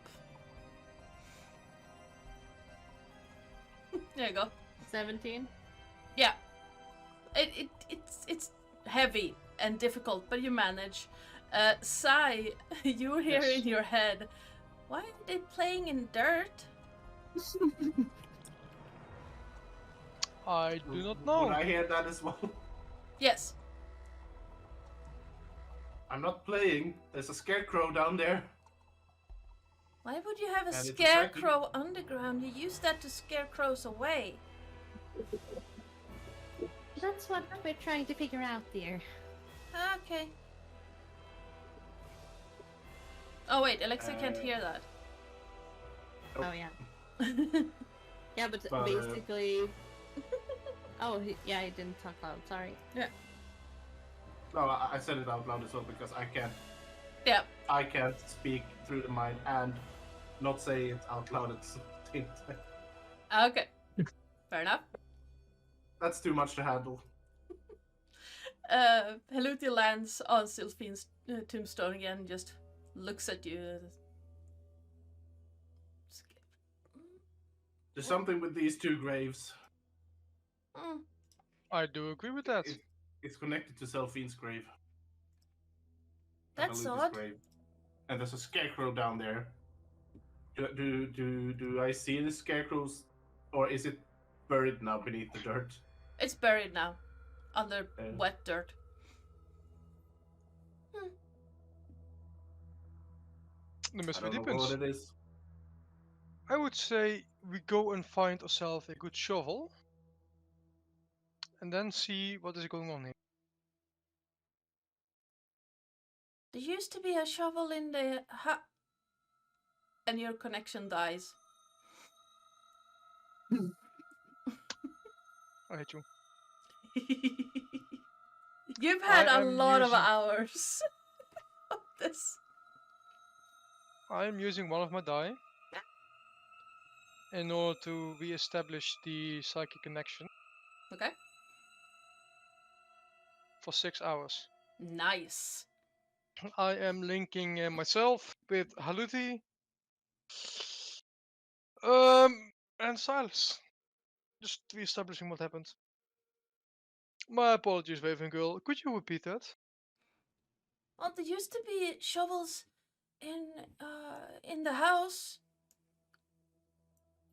There you go. 17. Yeah. It's heavy and difficult, but you manage. Sai, you hear in your head, why are they playing in dirt? I do not know. Would I hear that as well? Yes. I'm not playing. There's a scarecrow down there. Why would you have a And it's scarecrow underground? You use that to scare crows away. That's what we're trying to figure out, dear. Okay. Oh wait, Alexa can't hear that. Oh yeah. Yeah, but basically. Oh yeah, I didn't talk loud. Sorry. Yeah. No, I said it out loud as well because I can't. Yeah. I can't speak through the mind and not say it out loud at the same time. Okay. Fair enough. That's too much to handle. Haluti lands on Sylphine's tombstone again and just looks at you. There's something with these two graves. I do agree with that. It's connected to Selphine's grave. That's Haluti's odd. grave. And there's a scarecrow down there. Do I see the scarecrows, or is it buried now beneath the dirt? It's buried now, under wet dirt. The I mystery don't know deepens. what it is. I would say we go and find ourselves a good shovel. And then see what is going on here. There used to be a shovel in the hut. And your connection dies. I hate you. You've had I a am lot of using- hours of this. I am using one of my die in order to re-establish the psychic connection Okay. for 6 hours. Nice. I am linking myself with Haluti and Silas. Just re-establishing what happened. My apologies, Raven Girl. Could you repeat that? Well, there used to be shovels in the house.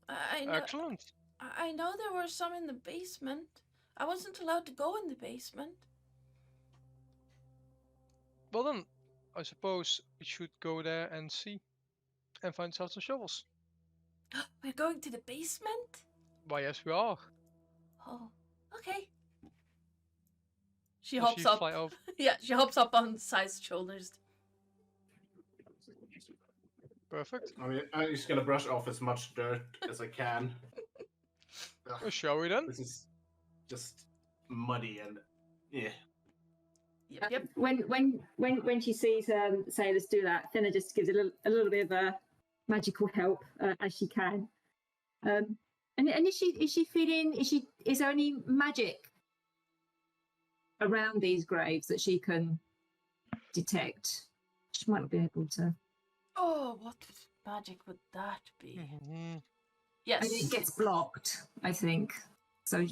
I know. Excellent. I know there were some in the basement. I wasn't allowed to go in the basement. Well then, I suppose we should go there and see. And find ourselves some shovels. We're going to the basement? Why yes we are. Oh, okay. She Does hops she up. fly over? Yeah, she hops up on Sai's shoulders. Perfect. I mean, I'm just gonna brush off as much dirt as I can. Ugh, Shall we then? this is just muddy and yeah. Yep. When she sees sailors do that, Finna just gives a little bit of magical help as she can. And is she feeling? Is there any magic around these graves that she can detect? She might not be able to. Oh, what magic would that be? Yes. And it gets blocked, I think. So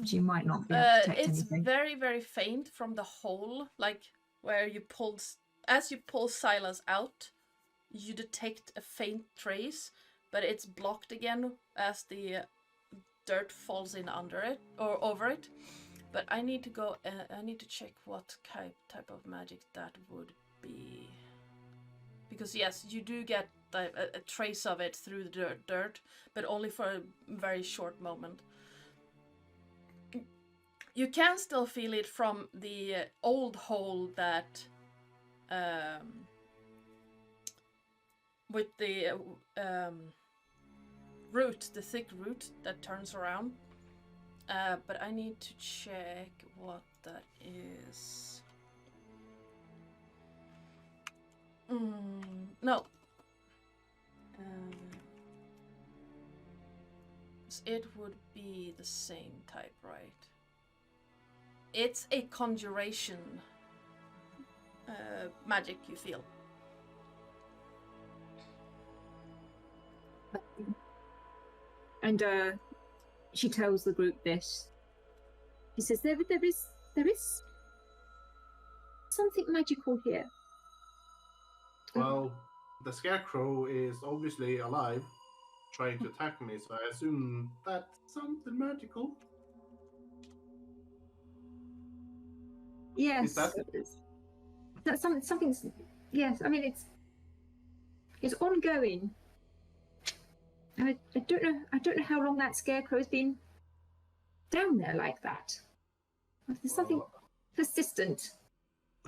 she might not be able to detect it's anything. very, very faint from the hole, like where you pulled. As you pull Silas out, you detect a faint trace, but it's blocked again as the dirt falls in under it or over it. But I need to go. I need to check what type of magic that would be. Because yes, you do get a trace of it through the dirt, but only for a very short moment. You can still feel it from the old hole that, with the root, the thick root that turns around. But I need to check what that is. No. It would be the same type, right? It's a conjuration magic you feel. And she tells the group this. She says, there is something magical here. Well, the scarecrow is obviously alive, trying to attack me, so I assume that's something magical. Yes. Is that that's something's. Yes, I mean it's ongoing. I don't know how long that scarecrow's been down there like that. There's something persistent.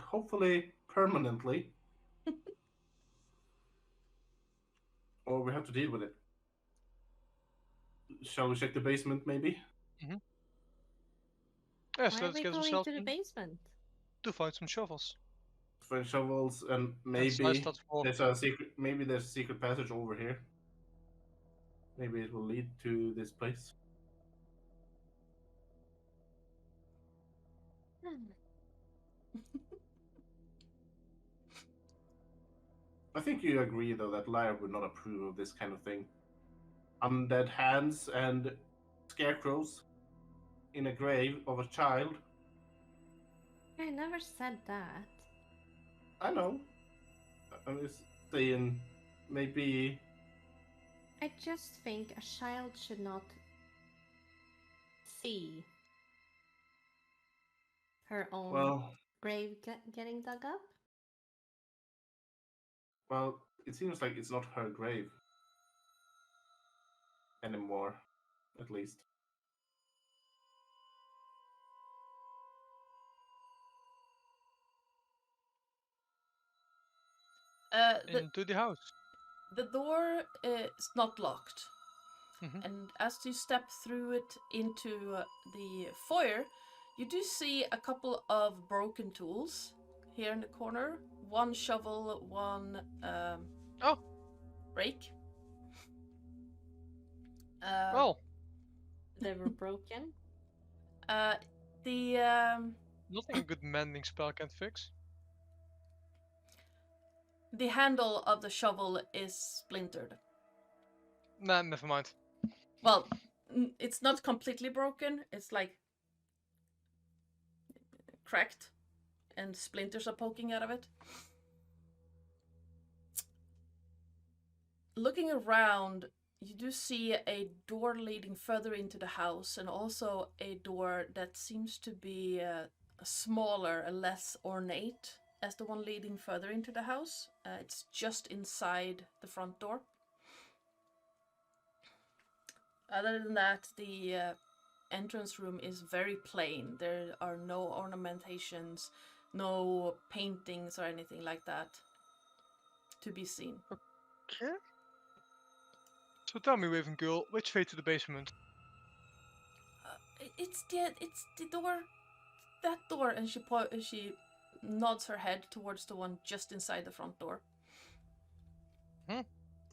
Hopefully permanently. Or we have to deal with it. Shall we check the basement, maybe? Yes, Why are let's we get going ourselves to the in basement? to find some shovels. Find shovels, and maybe slice that floor. there's a secret. Maybe there's a secret passage over here. Maybe it will lead to this place. I think you agree, though, that Lyra would not approve of this kind of thing. Undead hands and scarecrows in a grave of a child. I never said that. I know. I'm just saying, maybe. I just think a child should not see her own grave getting dug up. Well, it seems like it's not her grave anymore, at least. Into the house. The door is not locked. Mhm. And as you step through it into the foyer, you do see a couple of broken tools here in the corner. One shovel, one rake. Well, they were broken. Nothing a good mending spell can fix. The handle of the shovel is splintered. Nah, never mind. Well, it's not completely broken. It's like cracked, and splinters are poking out of it. Looking around, you do see a door leading further into the house, and also a door that seems to be smaller and less ornate as the one leading further into the house. It's just inside the front door. Other than that, the entrance room is very plain. There are no ornamentations, no paintings or anything like that to be seen. Okay. So tell me, Raven Girl, which way to the basement? It's the door, that door, and she nods her head towards the one just inside the front door.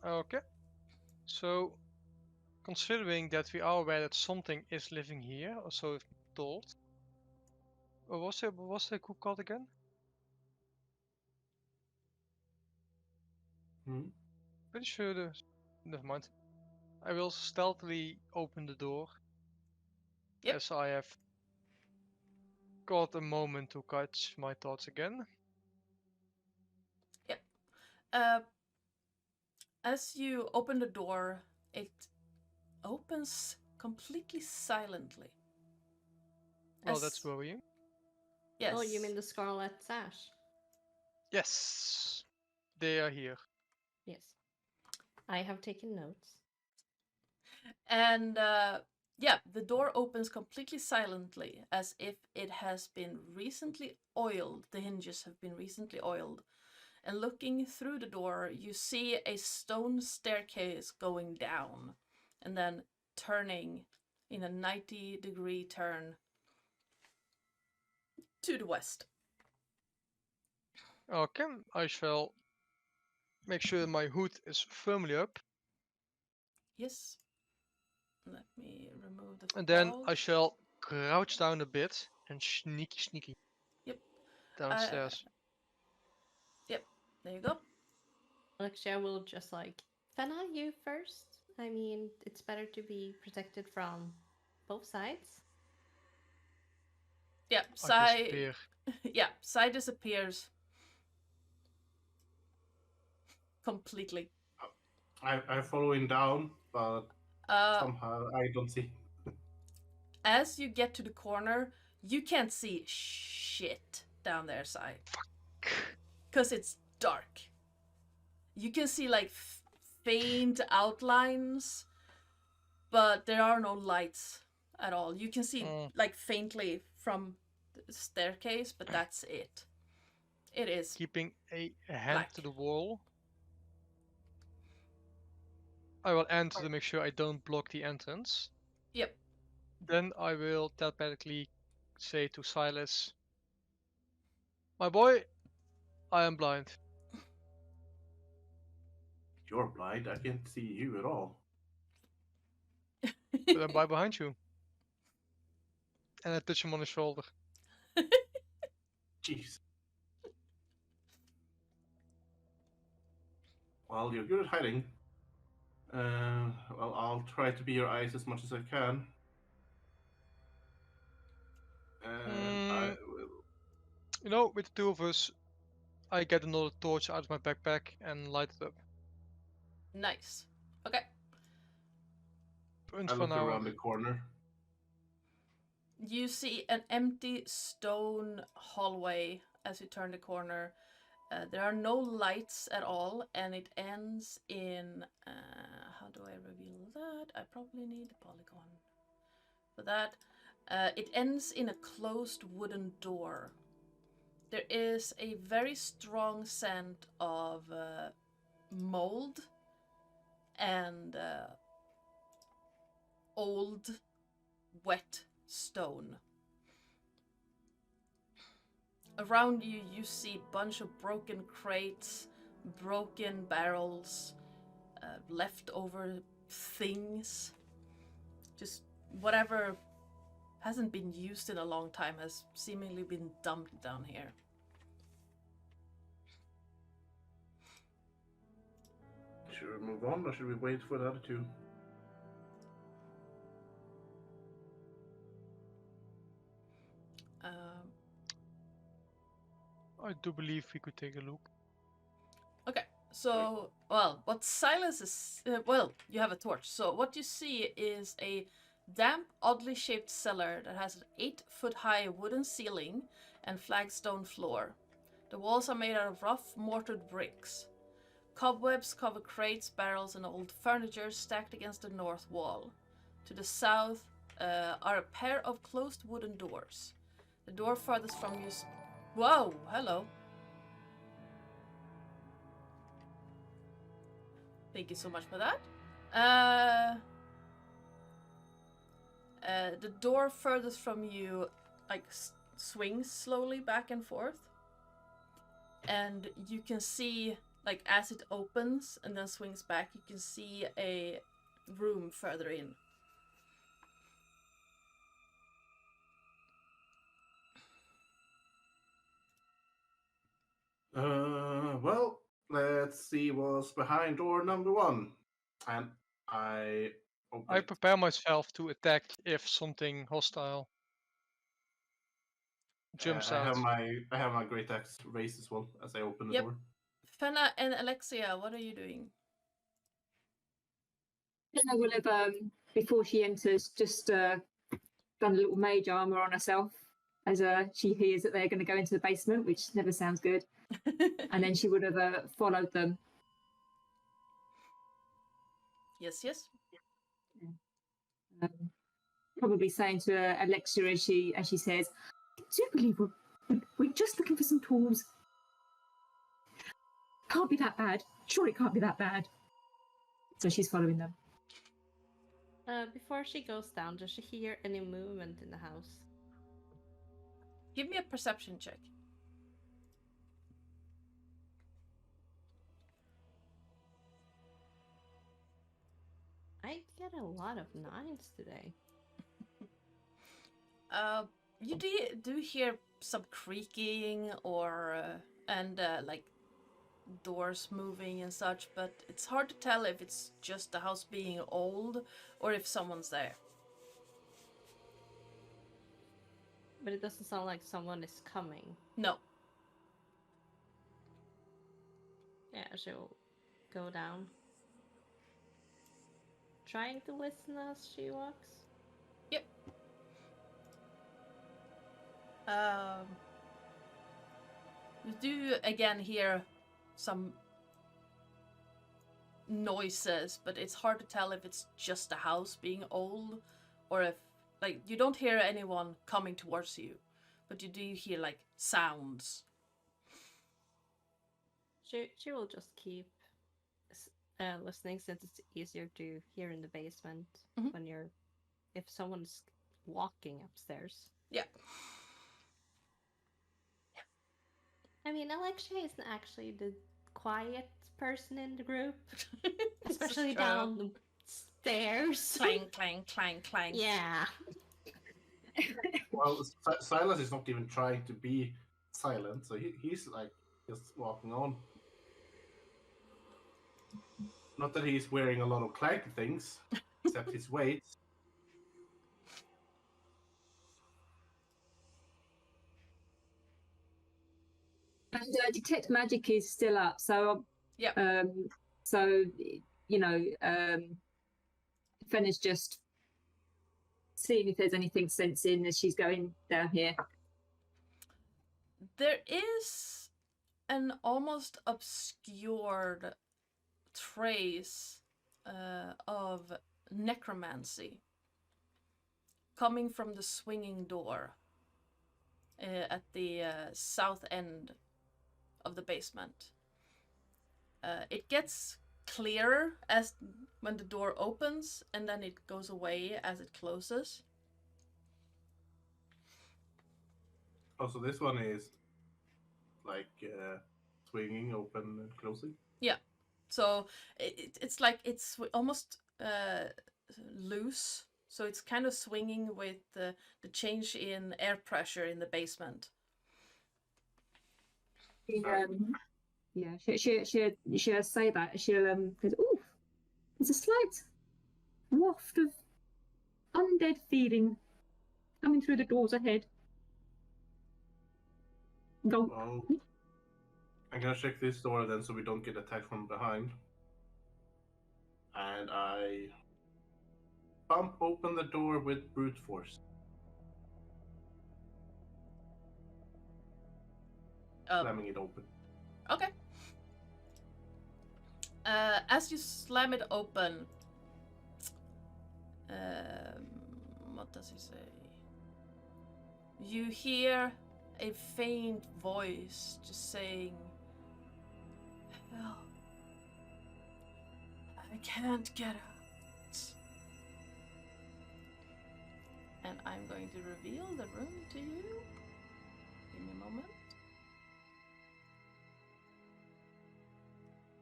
Okay. So, considering that we are aware that something is living here, or so we've been told. What was the cook called again? Pretty sure there's. Never mind. I will stealthily open the door. Yep. As I have got a moment to catch my thoughts again. Yep. As you open the door, it opens completely silently. Well, that's worrying. Yes. Oh, you mean the Scarlet Sash? Yes. They are here. Yes. I have taken notes. And yeah, the door opens completely silently, as if it has been recently oiled. The hinges have been recently oiled. And looking through the door, you see a stone staircase going down and then turning in a 90-degree turn to the west. Okay, I shall make sure my hood is firmly up. Yes. Let me remove the And then fog. I shall crouch down a bit and sneaky Yep. downstairs. Yep. There you go. Alexia will just like, Fenna, you first? I mean, it's better to be protected from both sides. Yeah, I disappear. Yeah, Sai disappears completely. I'm following down, but somehow I don't see. As you get to the corner, you can't see shit down there, Sai. Because it's dark. You can see like faint outlines, but there are no lights at all. You can see like faintly from the staircase, but that's it. It is keeping a hand black. to the wall. I will enter to make sure I don't block the entrance. Yep. Then I will telepathically say to Silas, my boy, I am blind. You're blind. I can't see you at all. But I'm by behind you. And I touch him on the shoulder. Jeez. Well, you're good at hiding. Well, I'll try to be your eyes as much as I can. And I will... You know, with the two of us, I get another torch out of my backpack and light it up. Nice. Okay. I look around the corner. You see an empty stone hallway as you turn the corner. There are no lights at all, and it ends in... how do I reveal that? I probably need a polygon for that. It ends in a closed wooden door. There is a very strong scent of mold and old, wet stone. Around you, you see a bunch of broken crates, broken barrels, leftover things. Just whatever hasn't been used in a long time has seemingly been dumped down here. Should we move on, or should we wait for the other two? I do believe we could take a look. Okay, so, well, what Silas is... well, you have a torch. So what you see is a damp, oddly shaped cellar that has an 8-foot-high wooden ceiling and flagstone floor. The walls are made out of rough, mortared bricks. Cobwebs cover crates, barrels, and old furniture stacked against the north wall. To the south are a pair of closed wooden doors. The door farthest from you... Whoa, hello. Thank you so much for that. The door furthest from you, like, swings slowly back and forth. And you can see, like, as it opens and then swings back, you can see a room further in. Well, let's see what's behind door number 1. And I open I it. prepare myself to attack if something hostile jumps I out. have my great axe raised as well as I open the Yep. door. Fenna and Alexia, what are you doing? Fenna will have, before she enters, just done a little mage armor on herself as she hears that they're going to go into the basement, which never sounds good. And then she would have followed them. Yes, yes. Probably saying to Alexia as she says, "I do believe we're just looking for some tools. Can't be that bad. Sure, it can't be that bad." So she's following them. Before she goes down, does she hear any movement in the house? Give me a perception check. I get a lot of 9s today. You do hear some creaking or like doors moving and such, but it's hard to tell if it's just the house being old or if someone's there. But it doesn't sound like someone is coming. No. Yeah, she'll go down. Trying to listen as she walks. Yep. You do again hear some noises, but it's hard to tell if it's just the house being old or if, like, you don't hear anyone coming towards you, but you do hear like sounds. She will just keep listening, since it's easier to hear in the basement when if someone's walking upstairs. Yeah. I mean, Alexia isn't actually the quiet person in the group, especially down the stairs. Clang, clang, clang, clang. Yeah. Well, Silas is not even trying to be silent, so he's like just walking on. Not that he's wearing a lot of clanky things, except his weight. And detect magic is still up, so yeah. So Fenna's just seeing if there's anything sensing as she's going down here. There is an almost obscured trace of necromancy coming from the swinging door at the south end of the basement. It gets clearer as when the door opens, and then it goes away as it closes. Oh, so this one is like swinging, open, and closing? Yeah. So it's like it's almost loose. So it's kind of swinging with the change in air pressure in the basement. She'll say that. She'll goes, "Ooh, there's a slight waft of undead feeling coming through the doors ahead." Go. Well, I'm gonna check this door then, so we don't get attacked from behind. And I bump open the door with brute force. Slamming it open. Okay. As you slam it open, what does he say? You hear a faint voice just saying, "Help. I can't get out." And I'm going to reveal the room to you. Give me a moment.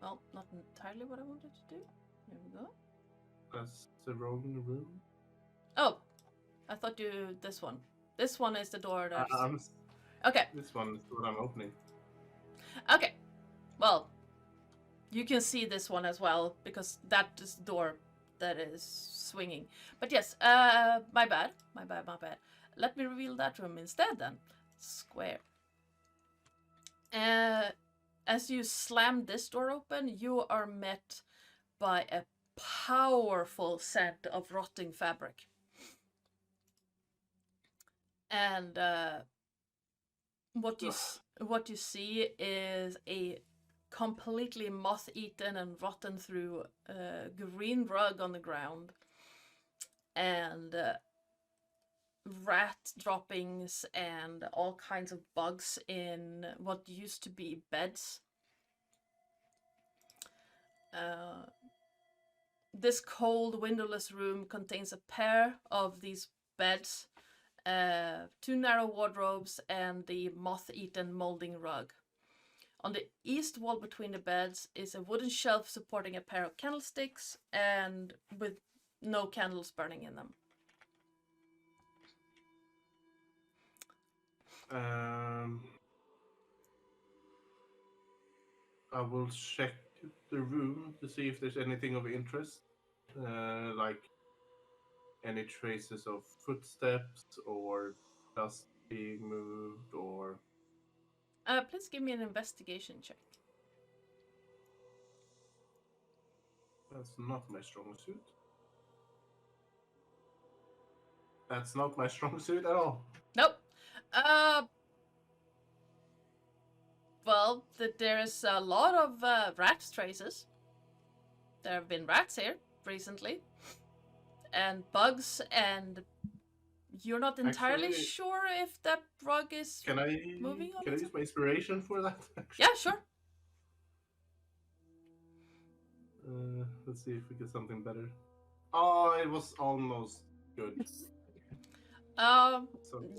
Well, not entirely what I wanted to do. Here we go. That's the wrong room. Oh, I thought you this one. This one is the door that's... Okay. This one is what I'm opening. Okay. Well, you can see this one as well, because that is the door that is swinging. But yes, my bad. Let me reveal that room instead then. Square. As you slam this door open, you are met by a powerful scent of rotting fabric. And what you see is a completely moth-eaten and rotten through a green rug on the ground, and rat droppings and all kinds of bugs in what used to be beds. This cold, windowless room contains a pair of these beds, 2 narrow wardrobes, and the moth-eaten molding rug. On the east wall between the beds is a wooden shelf supporting a pair of candlesticks and with no candles burning in them. I will check the room to see if there's anything of interest, like any traces of footsteps or dust being moved, or... Please give me an investigation check. That's not my strong suit. That's not my strong suit at all. Nope. Well, there is a lot of rat traces. There have been rats here recently, and bugs, and you're not entirely sure if that rug is moving on. Can I use my inspiration for that? Yeah, sure. Let's see if we get something better. Oh, it was almost good.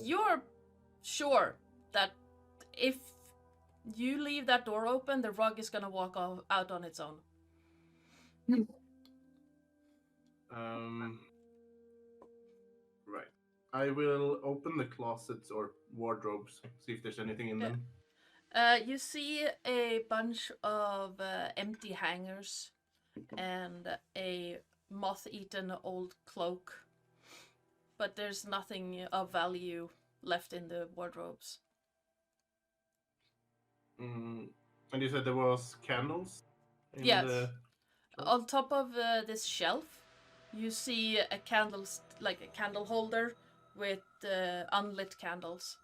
You're sure that if you leave that door open, the rug is gonna walk out on its own. Right. I will open the closets or wardrobes, see if there's anything in them. You see a bunch of empty hangers and a moth-eaten old cloak, but there's nothing of value left in the wardrobes. And you said there was candles? Yes. On top of this shelf, you see a candle holder with unlit candles.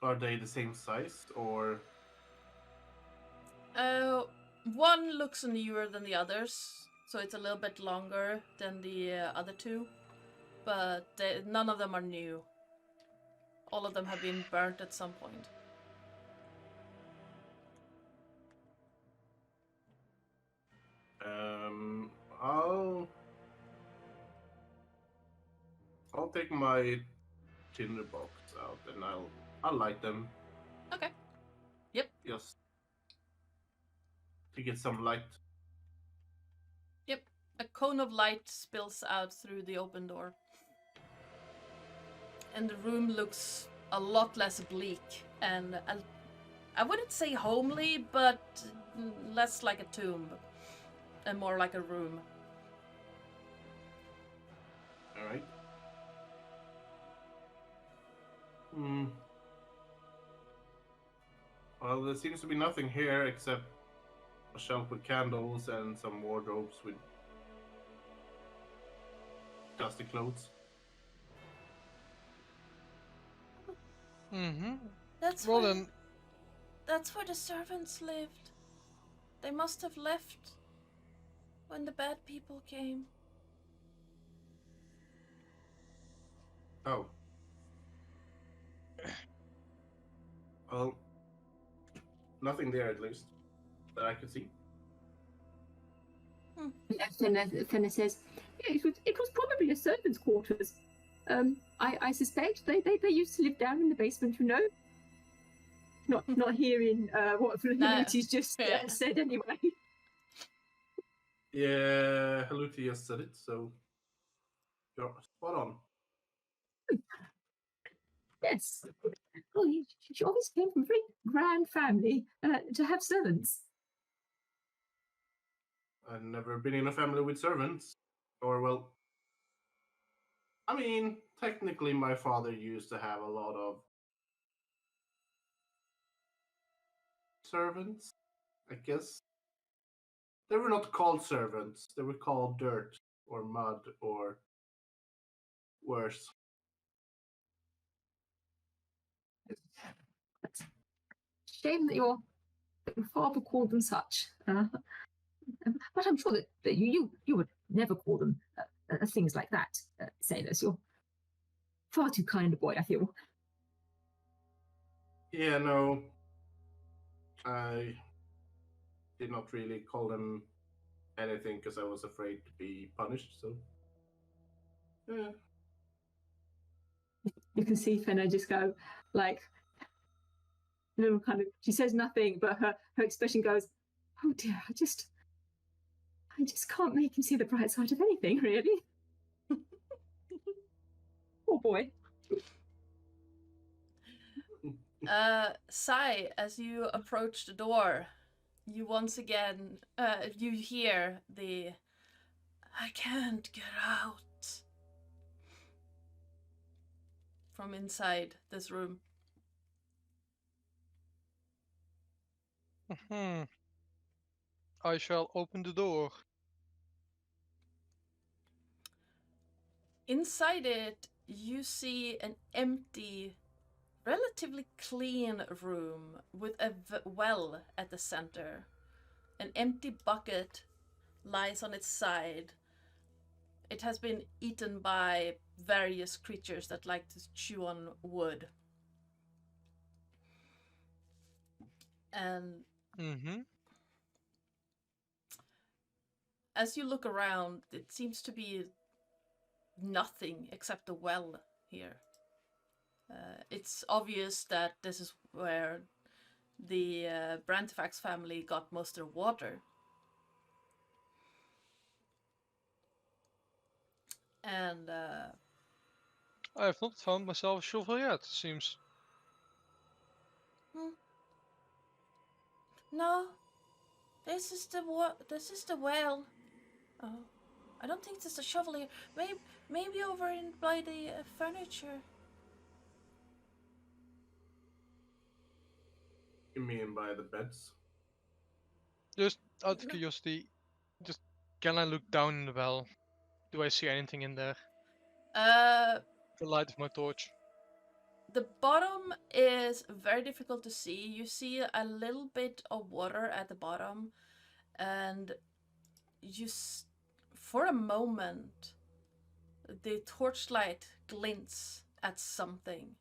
Are they the same size, or? One looks newer than the others, so it's a little bit longer than the other two, but none of them are new. All of them have been burnt at some point. I'll take my tinder box out and I'll light them. Okay. Yep. Just to get some light. Yep. A cone of light spills out through the open door. And the room looks a lot less bleak and I wouldn't say homely, but less like a tomb and more like a room. All right. Well, there seems to be nothing here except a shelf with candles and some wardrobes with dusty clothes. Mm-hmm. That's where the servants lived. They must have left when the bad people came. Oh. Well, nothing there at least that I could see. Fenna says, yeah, it was probably a servant's quarters. I suspect they used to live down in the basement, you know. Not hearing what Haluti's just said anyway. Yeah, Haluti just said it, so you're spot on. Yes. Well, she always came from a very grand family to have servants. I've never been in a family with servants. Or, well, I mean, technically my father used to have a lot of servants, I guess. They were not called servants. They were called dirt or mud or worse. shame that your father called them such. But I'm sure that you would never call them things like that, sailors. You're far too kind a boy, I feel. Yeah, no. I did not really call them anything because I was afraid to be punished, so. Yeah. You can see Fenna just go, like, little kind of, she says nothing, but her expression goes, oh dear, I just can't make him see the bright side of anything, really. Poor boy. Sai, as you approach the door, you once again, you hear the, I can't get out, from inside this room. I shall open the door. Inside it, you see an empty, relatively clean room with a well at the center. An empty bucket lies on its side. It has been eaten by various creatures that like to chew on wood. And as you look around, it seems to be nothing except a well here. It's obvious that this is where the Brantifax family got most of their water. And I have not found myself a shovel yet, seems. No, this is the well. Oh, I don't think there's a shovel here. Maybe over in by the furniture. You mean by the beds? Just out of curiosity, can I look down in the well? Do I see anything in there? The light of my torch. The bottom is very difficult to see. You see a little bit of water at the bottom, and for a moment, the torchlight glints at something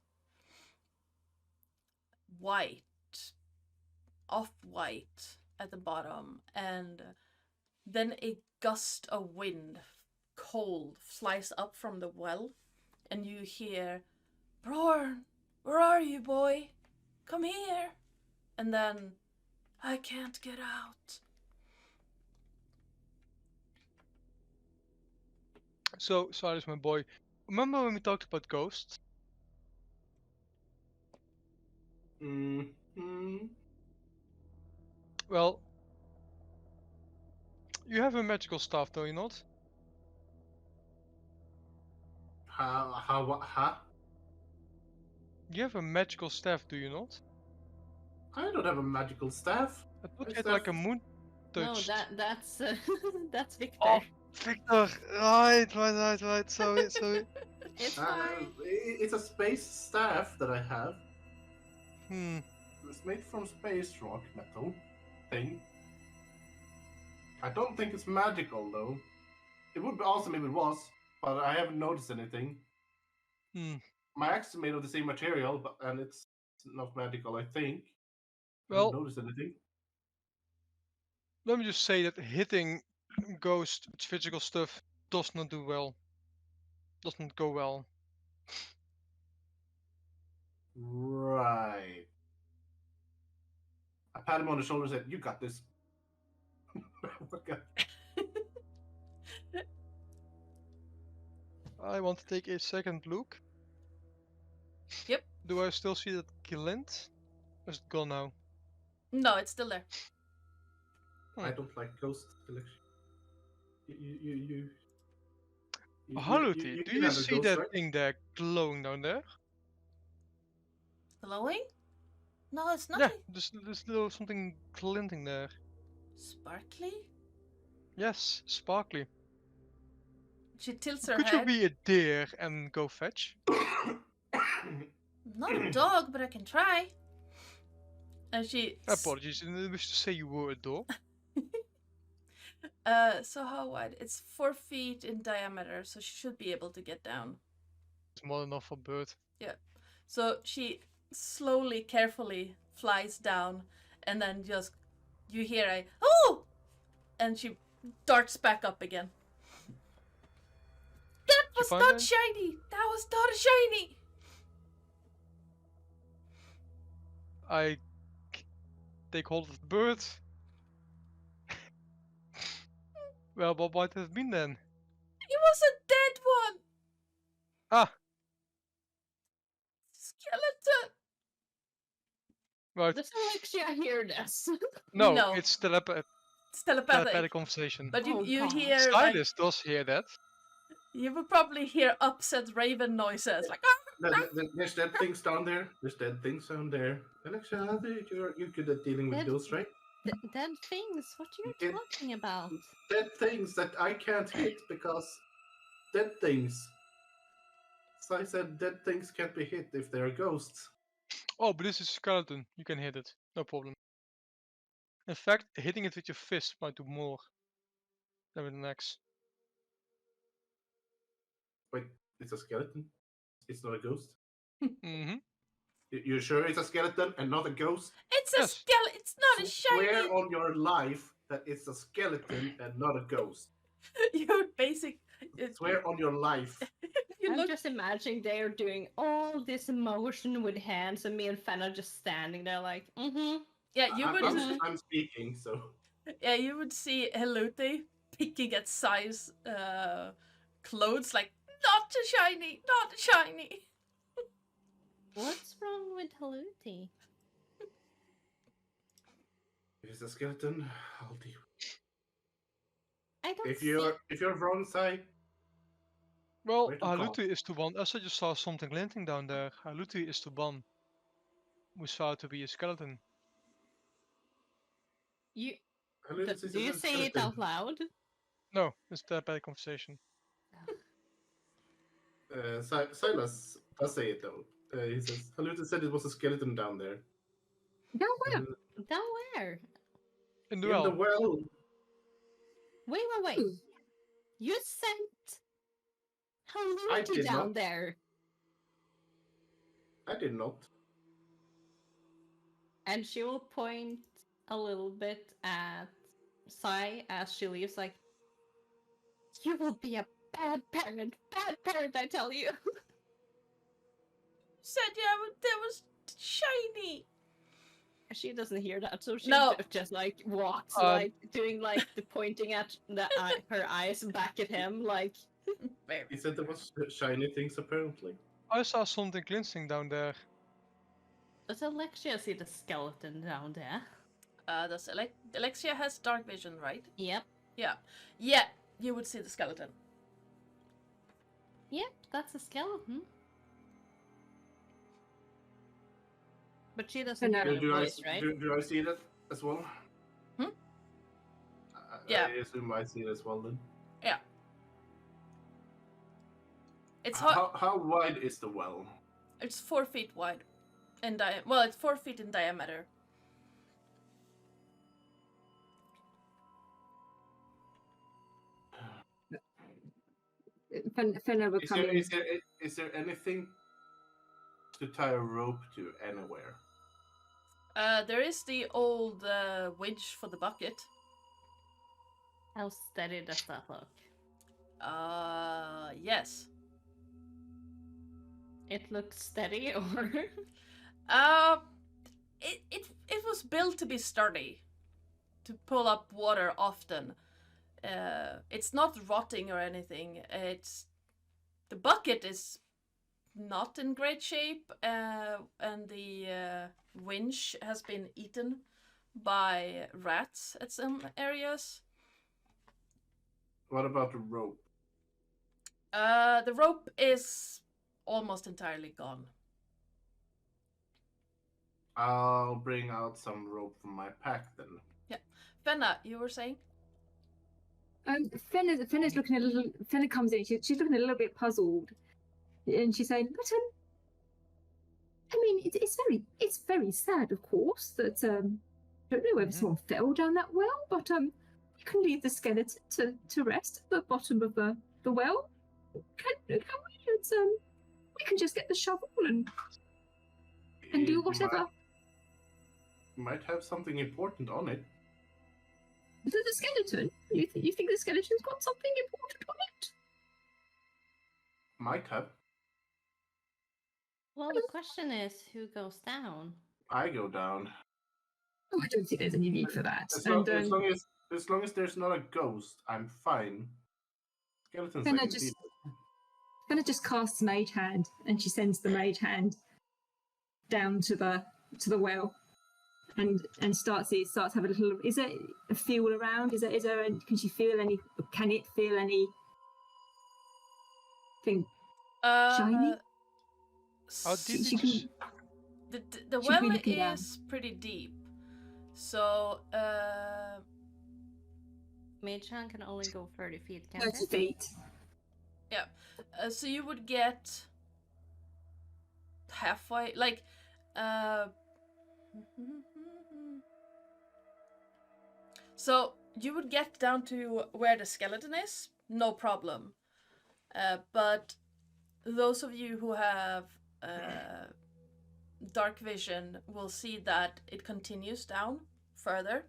white, off-white at the bottom, and then a gust of wind, cold, flies up from the well, and you hear, "Brorn, where are you, boy? Come here." And then, "I can't get out." So, Silas, my boy, remember when we talked about ghosts? Well, you have a magical staff, do you not? Huh? You have a magical staff, do you not? I don't have a magical staff. I thought you had like a moon touch. No, that's that's Victor. Oh, Victor! Right. Sorry. It's fine. It's a space staff that I have. It's made from space rock metal thing. I don't think it's magical though. It would be awesome if it was, but I haven't noticed anything. My axe is made of the same material, and it's not magical, I think. Well, I haven't noticed anything. Let me just say that hitting ghost physical stuff does not do well. Does not go well. Right. I pat him on the shoulder and said, "You got this." I want to take a second look. Yep. Do I still see that glint? Or is it gone now? No, it's still there. I don't like ghost selection. Haruti, do you see that thing there glowing down there? Glowing? No, it's nothing. Yeah, there's little something glinting there. Sparkly? Yes, sparkly. She tilts her Could head. you be a deer and go fetch? Not a dog, but I can try. And she. Apologies, I didn't wish to say you were a dog. So how wide? It's 4 feet in diameter, so she should be able to get down. It's more than enough for a bird. Yeah. So she slowly, carefully flies down, and then just you hear a oh, and she darts back up again. That was not shiny. That was not shiny. I take hold of the bird. Well, what might it have been then? It was a dead one. Ah, Skeleton. right. Does Alexia hear this? No, No. it's It's telepathic. telepathic conversation. But you God. hear Silas does hear that. you would probably hear upset raven noises like There's dead things down there. There's dead things down there. Alexa, you're good at dealing with ghosts, right? Dead things? What are you talking about? Dead things that I can't hit because dead things. So I said dead things can't be hit if they're ghosts. Oh, but this is a skeleton. You can hit it. No problem. In fact, hitting it with your fist might do more than with an axe. Wait, it's a skeleton? It's not a ghost? Mm-hmm. You're sure it's a skeleton and not a ghost? it's a skeleton. It's not a shiny. Swear on your life that it's a skeleton and not a ghost. You would Swear on your life. I'm just imagining they're doing all this motion with hands and me and Fenna just standing there like, Yeah, you would. I'm speaking, so. Yeah, you would see Helute picking at size clothes like not too shiny, not shiny. what's wrong with Haluti? If it's a skeleton, I'll deal. I don't If you're wrong side. Well, Where to call? Haluti is the one. As I just saw something glinting down there. Haluti is the one who saw to be a skeleton. You Halluti do you is a say it skeleton. out loud? No, it's a bad conversation. Silas does say it though. He says, Haluti said it was a skeleton down there. Down where? Down where? In the In well. the well. Wait. Ooh. You sent I Haluti did down not. there. I did not. And she will point a little bit at Sai as she leaves, like, you will be a bad parent, I tell you. Said yeah, but that was shiny. She doesn't hear that, so she No. just like walks, like doing like the pointing at her eyes back at him, like. He said there was shiny things apparently. I saw something glinting down there. Does Alexia see the skeleton down there? Alexia has dark vision, right? Yep. Yeah, you would see the skeleton. Yep, that's a skeleton. But she doesn't hear the voice, right? Do I see that as well? Yeah. I assume I see it as well then. Yeah. It's how wide is the well? It's 4 feet wide, and it's 4 feet in diameter. Fenna will come in. Is there anything to tie a rope to anywhere? There is the old winch for the bucket. How steady does that look? Yes. It looks steady, or? It was built to be sturdy, to pull up water often. It's not rotting or anything. The bucket is not in great shape, and the winch has been eaten by rats at some areas. What about the rope? The rope is almost entirely gone. I'll bring out some rope from my pack then. Yeah, Fenna, you were saying? Fenna's looking a little. Fenna comes in. She's looking a little bit puzzled, and she's saying, "Button, I mean, it's very sad, of course, that I don't know whether someone fell down that well, but you can leave the skeleton to rest at the bottom of the well. Can we? We can just get the shovel and do whatever. Might have something important on it. The skeleton? You think the skeleton's got something important on it? Might have. Well, the question is, who goes down? I go down. Oh, I don't think there's any need for that. As long as there's not a ghost, I'm fine. Skeletons. Fenna just casts Mage Hand, and she sends the Mage Hand down to the well, and starts have a little. Is there a feel around? Is there? Can she feel any? Can it feel anything shiny? How deep is the well is pretty deep, so Mage Hand can only go 30 feet, can't 30 it? feet. Yeah, so you would get halfway, like, so you would get down to where the skeleton is, no problem. But those of you who have dark vision will see that it continues down further.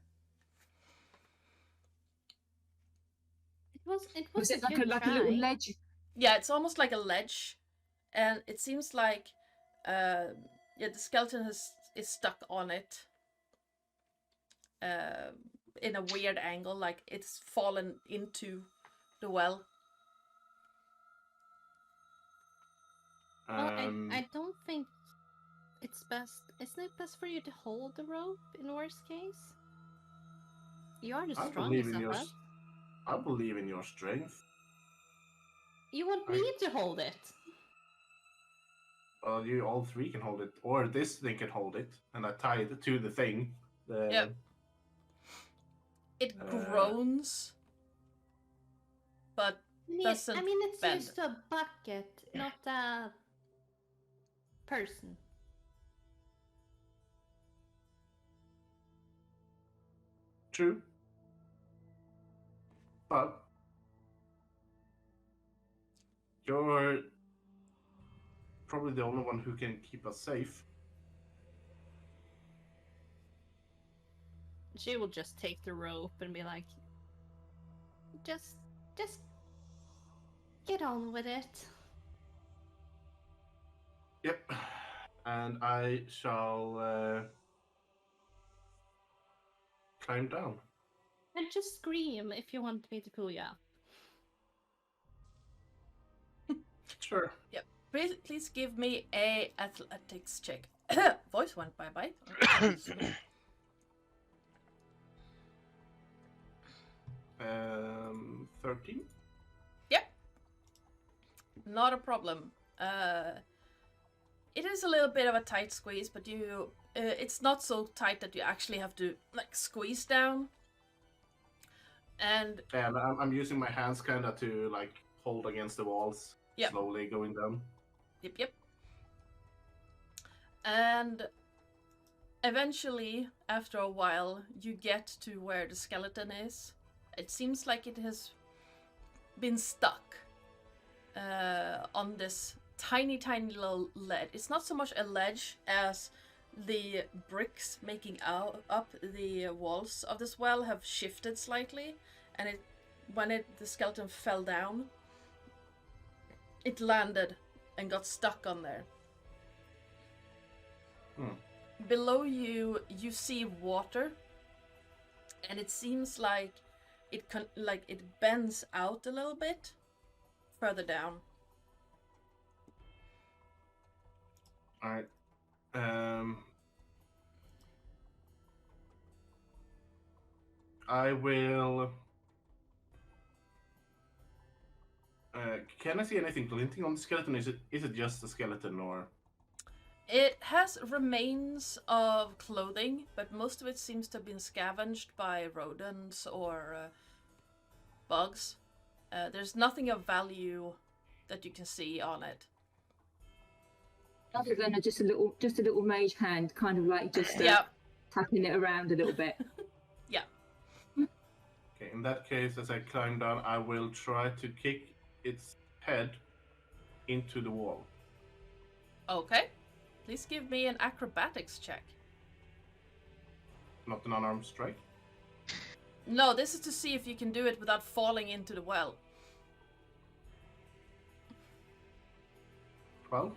It was it like a little ledge? Yeah, it's almost like a ledge, and it seems like the skeleton is stuck on it in a weird angle, like it's fallen into the well. Well, I don't think it's best. Isn't it best for you to hold the rope in worst case? You are the strongest of us. I believe in your strength. You want me to hold it? Well, you all three can hold it, or this thing can hold it, and I tie it to the thing. Yep. It groans, but doesn't. I mean, it's bend. just a bucket, not a person. True. But you're probably the only one who can keep us safe. She will just take the rope and be like, just get on with it. Yep. And I shall climb down. And just scream if you want me to pull you up. Sure. Yep. Please give me a athletics check. Voice went bye-bye. 13? Yep. Not a problem. It is a little bit of a tight squeeze, but it's not so tight that you actually have to like squeeze down. And I'm using my hands kind of to like hold against the walls, slowly going down. Yep. And eventually, after a while, you get to where the skeleton is. It seems like it has been stuck on this tiny little ledge. It's not so much a ledge as the bricks making up the walls of this well have shifted slightly, and when the skeleton fell down, it landed and got stuck on there. Below you see water, and it seems like it bends out a little bit further down. All right. I will. Can I see anything glinting on the skeleton? Is it just a skeleton, or? It has remains of clothing, but most of it seems to have been scavenged by rodents or bugs. There's nothing of value that you can see on it. Other than just a little mage hand, kind of like just tapping it around a little bit. Yeah. Okay, in that case, as I climb down, I will try to kick its head into the wall. Okay. Please give me an acrobatics check. Not an unarmed strike. No, this is to see if you can do it without falling into the well. 12.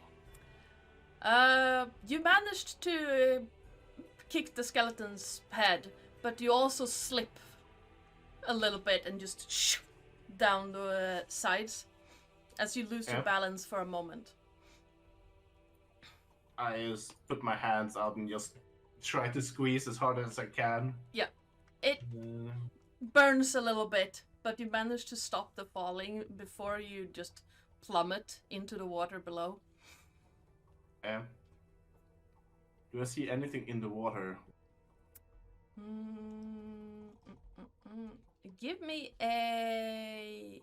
You managed to kick the skeleton's head, but you also slip a little bit and just down the sides as you lose your balance for a moment. I just put my hands out and just try to squeeze as hard as I can. Yeah. It burns a little bit, but you manage to stop the falling before you just plummet into the water below. Do I see anything in the water? Give me a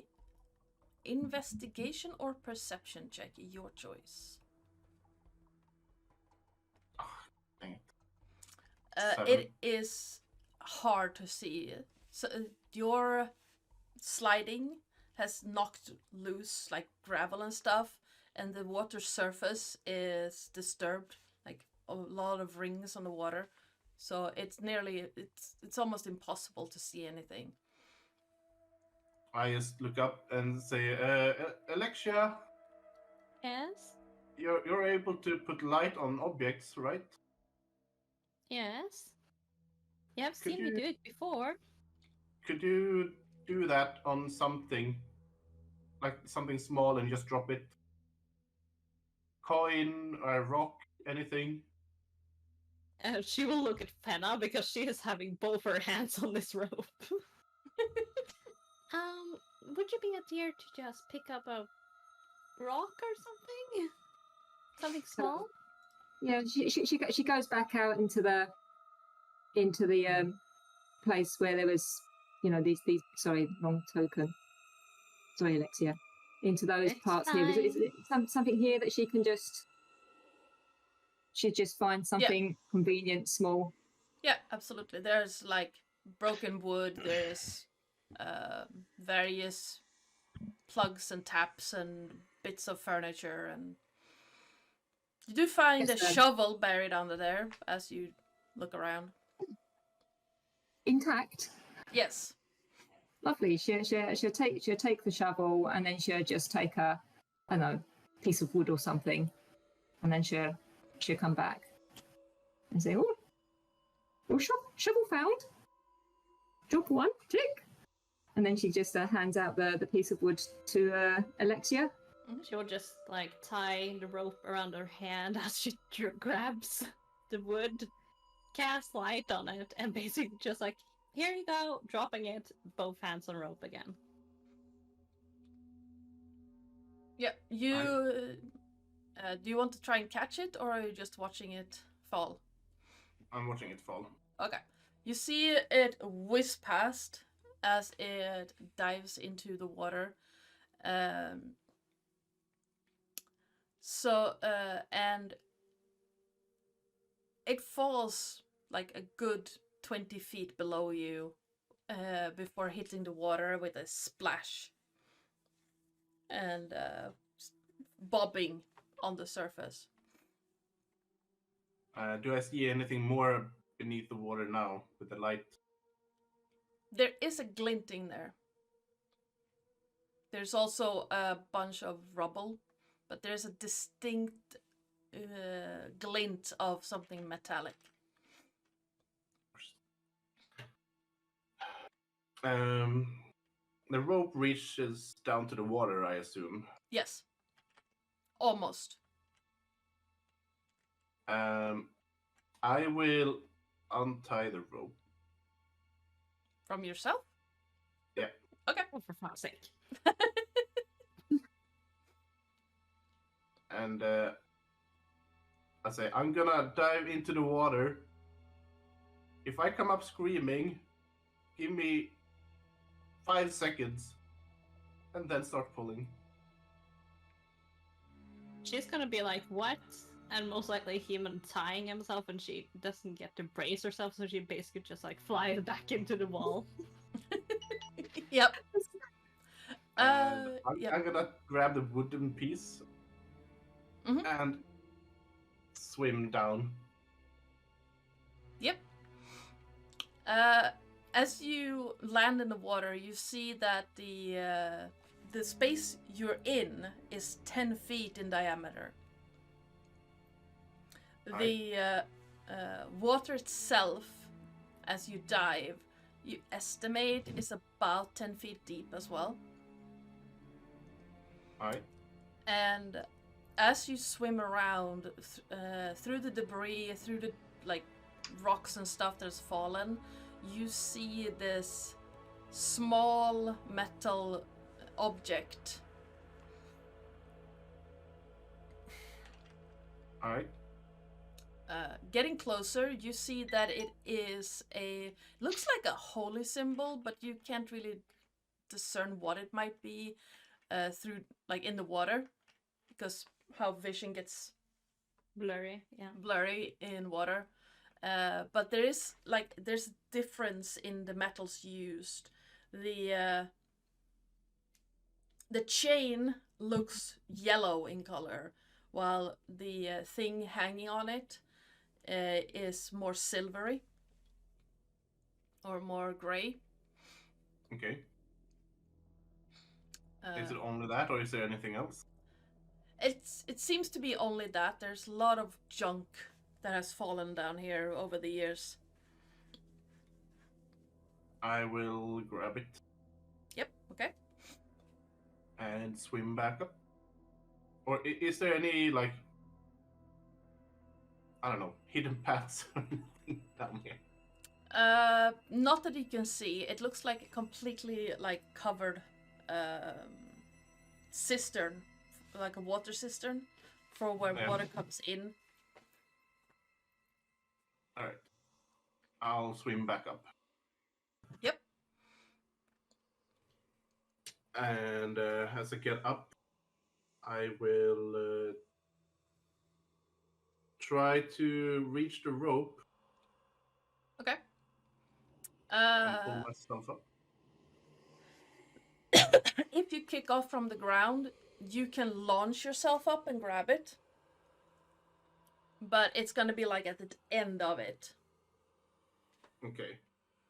investigation or perception check, your choice. Oh, dang it. It is hard to see. So your sliding has knocked loose like gravel and stuff, and the water surface is disturbed, like a lot of rings on the water. So it's almost impossible to see anything. I just look up and say, Alexia. Yes? You're able to put light on objects, right? Yes. You have seen me do it before. Could you do that on something? Like something small and just drop it? Coin, a rock, anything? She will look at Fenna because she is having both her hands on this rope. Would you be a dear to just pick up a rock or something? Something small? Yeah, she goes back out into the place where there was, these. Sorry, wrong token. Sorry, Alexia. Into those parts here. Is it something here that she can just? She'd just find something convenient, small. Yeah, absolutely. There's like broken wood. There's various plugs and taps and bits of furniture, and you do find a shovel buried under there as you look around. Intact. Yes. Lovely. She'll take the shovel, and then she'll just take a piece of wood or something, and then she'll come back and say, "Oh, shovel found. Job 1, tick." And then she just hands out the piece of wood to Alexia. She will just tie the rope around her hand as she grabs the wood, cast light on it, and basically just here you go, dropping it, both hands on rope again. Yeah, you... do you want to try and catch it, or are you just watching it fall? I'm watching it fall. Okay. You see it whiz past as it dives into the water. And it falls like a good 20 feet below you before hitting the water with a splash and bobbing on the surface. Do I see anything more beneath the water now with the light? There is a glinting there. There's also a bunch of rubble, but there's a distinct glint of something metallic. The rope reaches down to the water, I assume. Yes. Almost. I will untie the rope. From yourself? Yeah. Okay. Oh, for fuck's sake. And I say, I'm gonna dive into the water. If I come up screaming, give me 5 seconds, and then start pulling. She's gonna be like, what? And most likely a human tying himself, and she doesn't get to brace herself, so she basically just like flies back into the wall. Yep. And Yep. I'm gonna grab the wooden piece and swim down. Yep. As you land in the water, you see that the space you're in is 10 feet in diameter. The water itself, as you dive, you estimate is about 10 feet deep as well. Alright. And as you swim around through the debris, through the like rocks and stuff that's fallen, you see this small metal object. Alright. Getting closer, you see that it is looks like a holy symbol, but you can't really discern what it might be through, like, in the water, because how vision gets Blurry, yeah. blurry in water. But there's difference in the metals used. The chain looks yellow in color, while the thing hanging on it is more silvery or more gray. Okay. Is it only that, or is there anything else? It seems to be only that. There's a lot of junk that has fallen down here over the years. I will grab it. Yep, okay. And swim back up. Or is there any, like, I don't know, hidden paths or anything down here? Not that you can see. It looks like a completely, like, covered cistern, like a water cistern for where water comes in. Alright. I'll swim back up. Yep. And as I get up, I will try to reach the rope. Okay. And pull myself up. If you kick off from the ground, you can launch yourself up and grab it. But it's gonna be like at the end of it. Okay.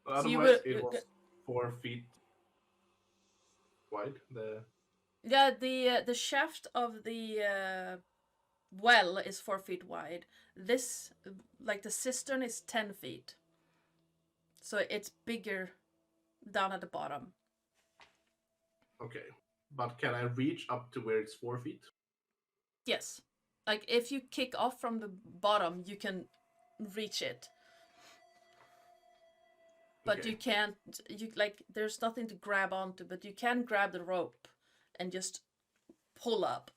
So otherwise, it was 4 feet wide. Yeah, the shaft of the well is 4 feet wide. This, like the cistern, is 10 feet. So it's bigger down at the bottom. Okay. But can I reach up to where it's 4 feet? Yes. Like, if you kick off from the bottom, you can reach it. But Okay. you can't, there's nothing to grab onto, but you can grab the rope and just pull up.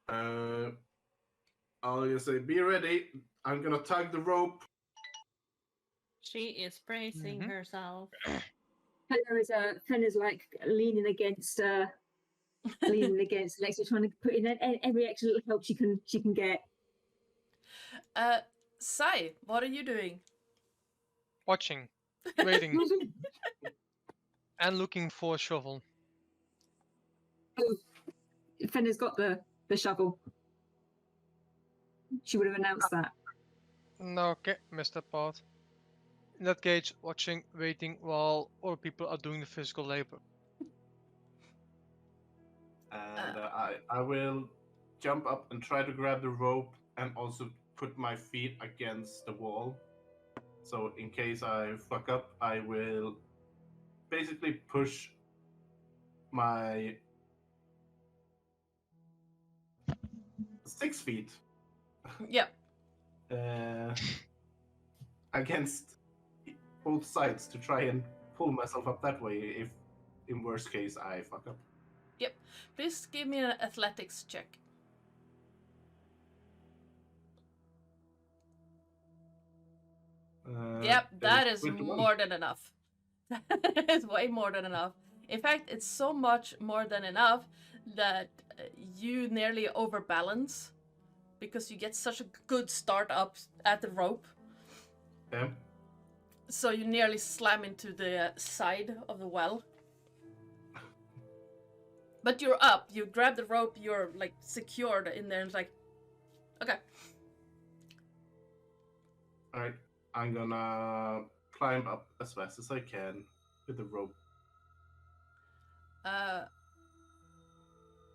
I'll just say, be ready. I'm gonna tug the rope. She is bracing herself. Fenna's like leaning against Lexi, trying to put in every extra little help she can get. Sai, what are you doing? Watching, waiting, and looking for a shovel. Fenna's got the shovel. She would have announced that. No, okay, missed that part. In that case, watching, waiting while other people are doing the physical labor. And I will jump up and try to grab the rope and also put my feet against the wall. So in case I fuck up, I will basically push my 6 feet Yep. Against both sides to try and pull myself up that way if, in worst case, I fuck up. Yep. Please give me an athletics check. Yep, that is 21. more than enough. It's way more than enough. In fact, it's so much more than enough that you nearly overbalance because you get such a good start up at the rope. Yeah. So you nearly slam into the side of the well. But you're up, you grab the rope, you're like secured in there, and it's like, okay. Alright, I'm gonna climb up as fast as I can with the rope.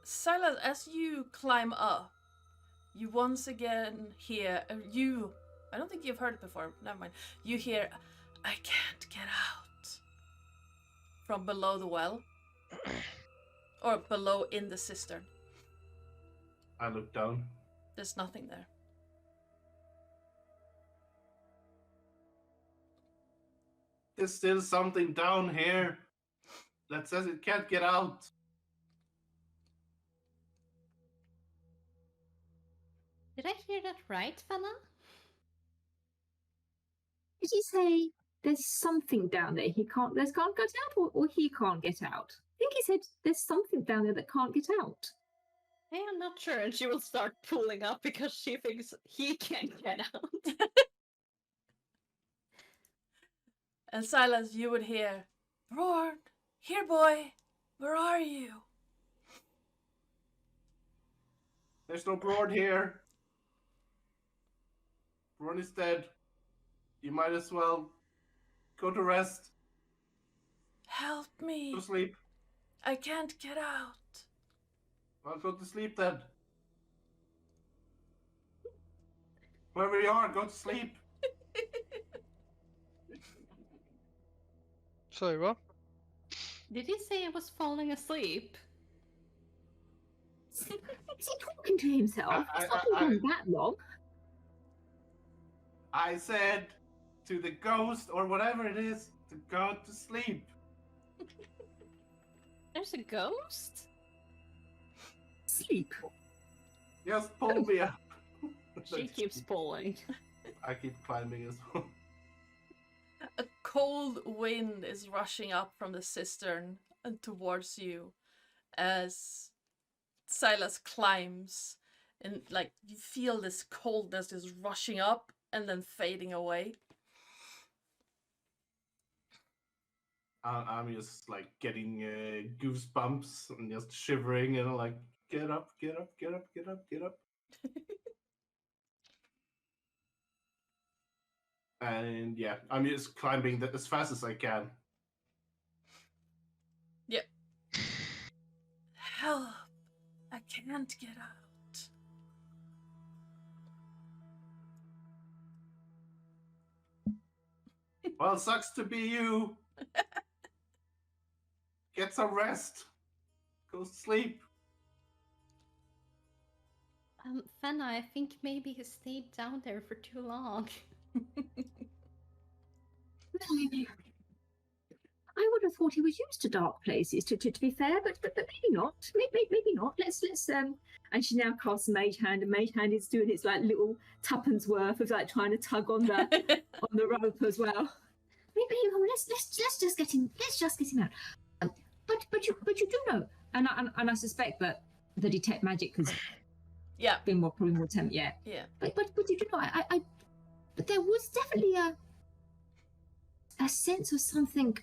Silas, as you climb up, you once again hear, I don't think you've heard it before, never mind. You hear, I can't get out, from below the well. Or below in the cistern. I look down. There's nothing there. There's still something down here that says it can't get out. Did I hear that right, fella? Did you say there's something down there he can't get out, or he can't get out? I think he said there's something down there that can't get out. Hey, I'm not sure, and she will start pulling up because she thinks he can't get out. And Silas, you would hear, Broard, here boy, where are you? There's no Broad here. Broad is dead. You might as well go to rest. Help me. Go to sleep. I can't get out. Well, go to sleep then. Wherever you are, go to sleep. Sorry, what? Did he say he was falling asleep? Is he talking to himself? It's not been that long. I said to the ghost or whatever it is to go to sleep. There's a ghost? Sleep. Just pull me up. She keeps pulling. I keep climbing as well. A cold wind is rushing up from the cistern and towards you as Silas climbs, and like you feel this coldness is rushing up and then fading away. I'm just like getting goosebumps and just shivering and like, get up, get up, get up, get up, get up. And yeah, I'm just climbing as fast as I can. Yep. Help! I can't get out. Well, sucks to be you. Get some rest. Go sleep. Fenna, I think maybe he stayed down there for too long. I would have thought he was used to dark places. To be fair, but maybe not. Maybe not. Let's And she now casts Mage Hand, and Mage Hand is doing its like little tuppence worth of like trying to tug on the on the rope as well. Maybe let's just get him. Let's just get him out. But you do know, and I suspect that the detect magic has been probably more temp. Yeah. But you do know, but there was definitely a sense of something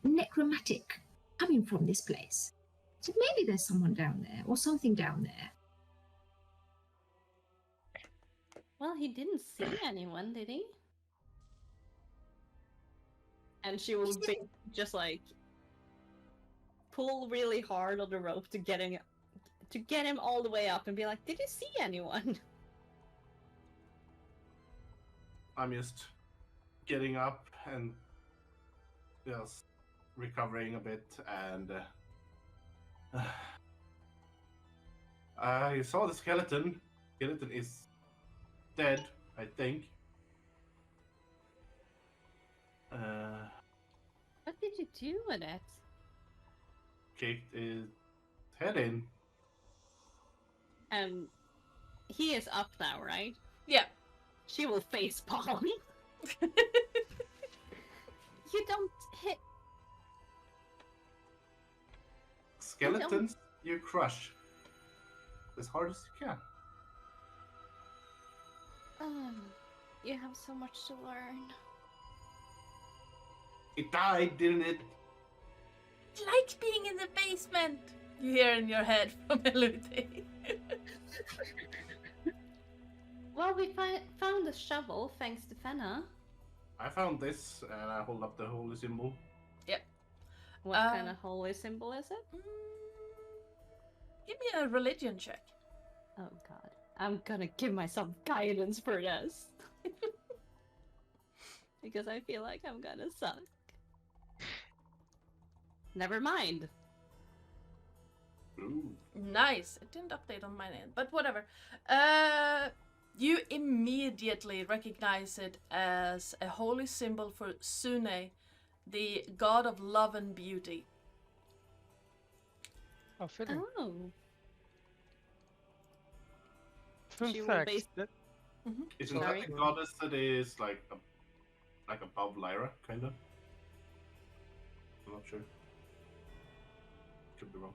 necromantic coming from this place. So maybe there's someone down there or something down there. Well, he didn't see anyone, did he? And she will be just like pull really hard on the rope to get him all the way up and be like, "Did you see anyone?" I'm just getting up and just recovering a bit, and I saw the skeleton. Skeleton is dead, I think. What did you do with it? Kicked his head in. And he is up now, right? Yeah. She will face palm. You don't hit. Skeletons you crush as hard as you can. You have so much to learn. It died, didn't it? I like being in the basement. You hear in your head from Elute. Well, we found a shovel thanks to Fenna. I found this, and I hold up the holy symbol. Yep. What kind of holy symbol is it? Give me a religion check. Oh god. I'm gonna give myself guidance for this. Because I feel like I'm gonna suck. Never mind. Ooh. Nice. It didn't update on my end, but whatever. You immediately recognize it as a holy symbol for Sune, the god of love and beauty. Oh, fitting. Oh. Fun She will fact. base- Isn't Sorry? that the goddess that is like above Lyra, kind of? I'm not sure. Could be wrong.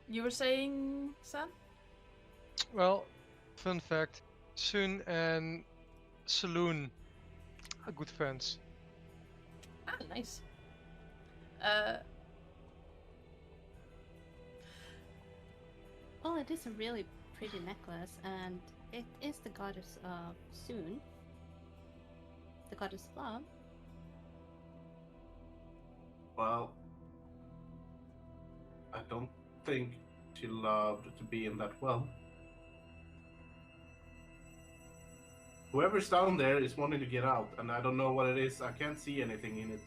You were saying, Sam? Well, fun fact. Sun and Saloon are good friends. Ah, nice. Well, it is a really pretty necklace, and it is the goddess of Soon. The goddess of love. Well, I don't think she loved to be in that well. Whoever's down there is wanting to get out, and I don't know what it is. I can't see anything in it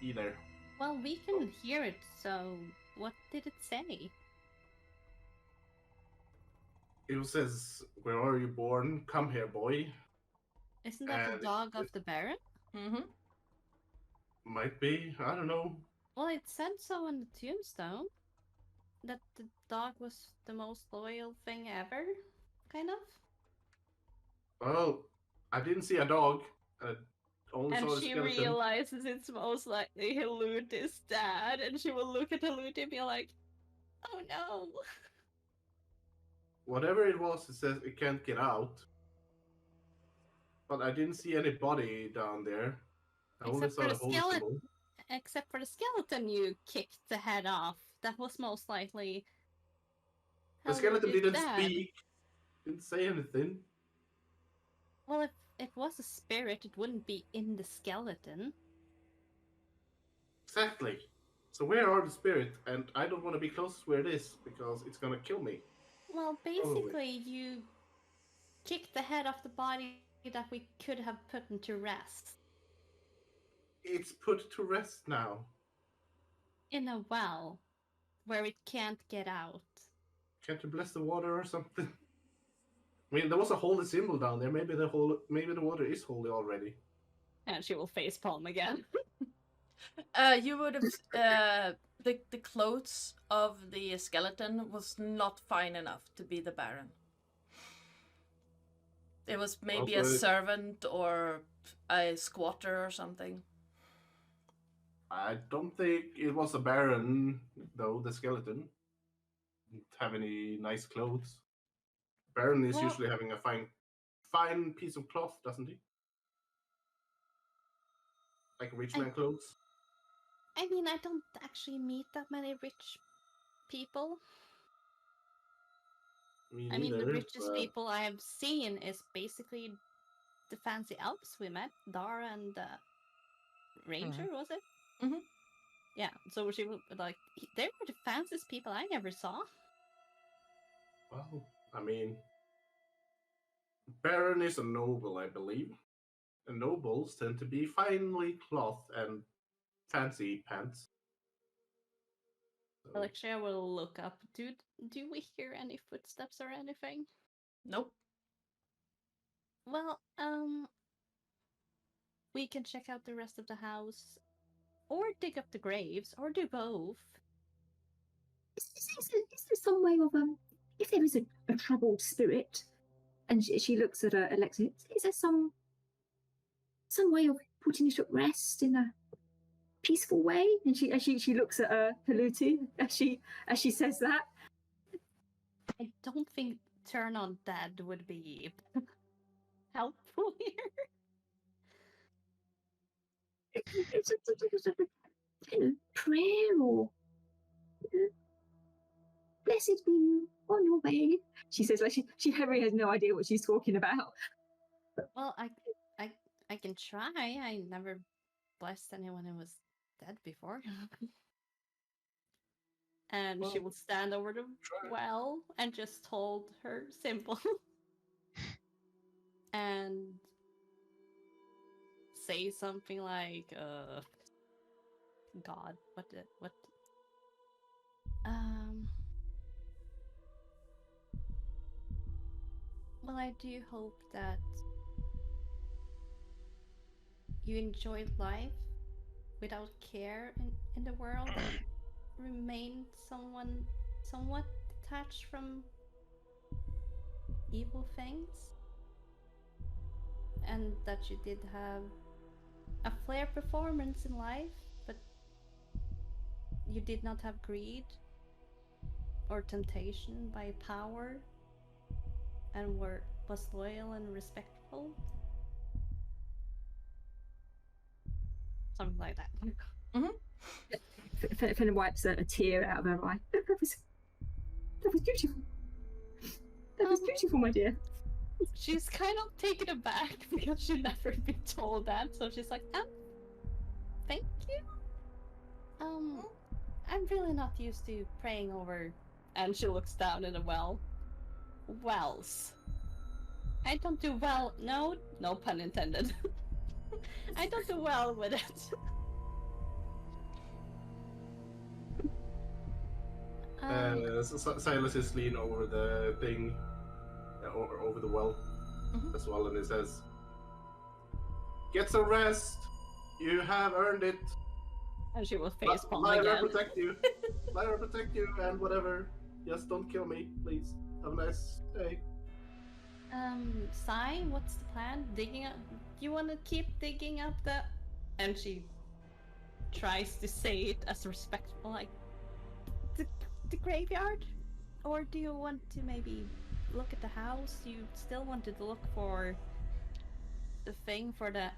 either. Well, we can hear it, so what did it say? It says, "Where are you born? Come here, boy." Isn't that the And dog of the Baron? Mm-hmm. Might be. I don't know. Well, it said so on the tombstone. That the dog was the most loyal thing ever, kind of. Well, I didn't see a dog. I only And saw a she skeleton. realizes it's most likely Halute is dad, and she will look at Halute and be like, "Oh no." Whatever it was, it says it can't get out. But I didn't see any body down there. I only Except saw for the the whole skeleton. symbol. Except for the skeleton you kicked the head off. That was most likely The skeleton didn't dad. speak. Didn't say anything. Well, if it was a spirit, it wouldn't be in the skeleton. Exactly. So where are the spirit? And I don't want to be close to where it is because it's gonna kill me. Well, basically, you kicked the head off the body that we could have put into rest. It's put to rest now. In a well, where it can't get out. Can't you bless the water or something? I mean, there was a holy symbol down there. Maybe the water is holy already. And she will facepalm again. You would have the clothes of the skeleton was not fine enough to be the Baron. It was maybe a servant or a squatter or something. I don't think it was a Baron, though, the skeleton. Didn't have any nice clothes. Baron is usually having a fine piece of cloth, doesn't he? Like rich man clothes. I mean, I don't actually meet that many rich people. I mean, the richest people I have seen is basically the fancy elves we met, Dara and Ranger, was it? Mm-hmm. Yeah, so she was like, they were the fanciest people I ever saw. Well, I mean, Baron is a noble, I believe. And nobles tend to be finely clothed and fancy pants. So, Alexia will look up. Do we hear any footsteps or anything? Nope. Well, we can check out the rest of the house, or dig up the graves, or do both. Is there some way of if there is a troubled spirit, and she looks at Alexia, is there some way of putting it at rest in peaceful way. And she looks at Haluti as she says that. I don't think turn on dead would be helpful here. It's a prayer or blessed be you on your way. She says like she Henry has no idea what she's talking about. Well, I can try. I never blessed anyone who was dead before. And she will stand over the well and just hold her symbol. And say something like, God, what? Well, I do hope that you enjoyed life without care in the world and remained somewhat detached from evil things. And that you did have a flair performance in life, but you did not have greed or temptation by power and was loyal and respectful. Something like that. Mm-hmm. Finna wipes a tear out of her eye. That was beautiful. That was beautiful, my dear. She's kind of taken aback because she'd never been told that, so she's like, thank you. I'm really not used to praying over. And she looks down in the wells. I don't do well. No pun intended. I don't do well with it. Silas is leaning over the thing, or over the well as well, and he says, "Get some rest. You have earned it." And she will face palm Lyra again. protect you. Lyra protect you, and whatever. Just don't kill me, please. Have a nice day. Sai, what's the plan? Digging up? You want to keep digging up the? And she tries to say it as respectful, like the graveyard, or do you want to maybe look at the house? You still wanted to look for the thing for the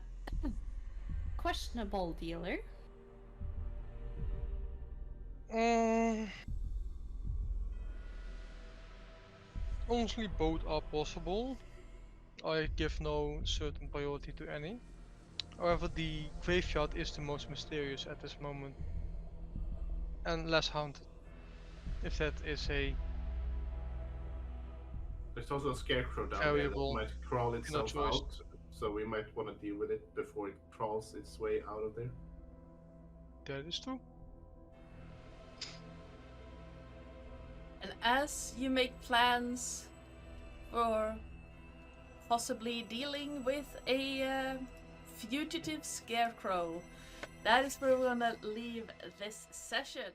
questionable dealer. Honestly, both are possible. I give no certain priority to any. However, the graveyard is the most mysterious at this moment. And less haunted. If that is a There's also a scarecrow down variable, there that might crawl itself choice. out, so we might want to deal with it before it crawls its way out of there. That is true. And as you make plans for possibly dealing with a fugitive scarecrow, that is where we're gonna leave this session.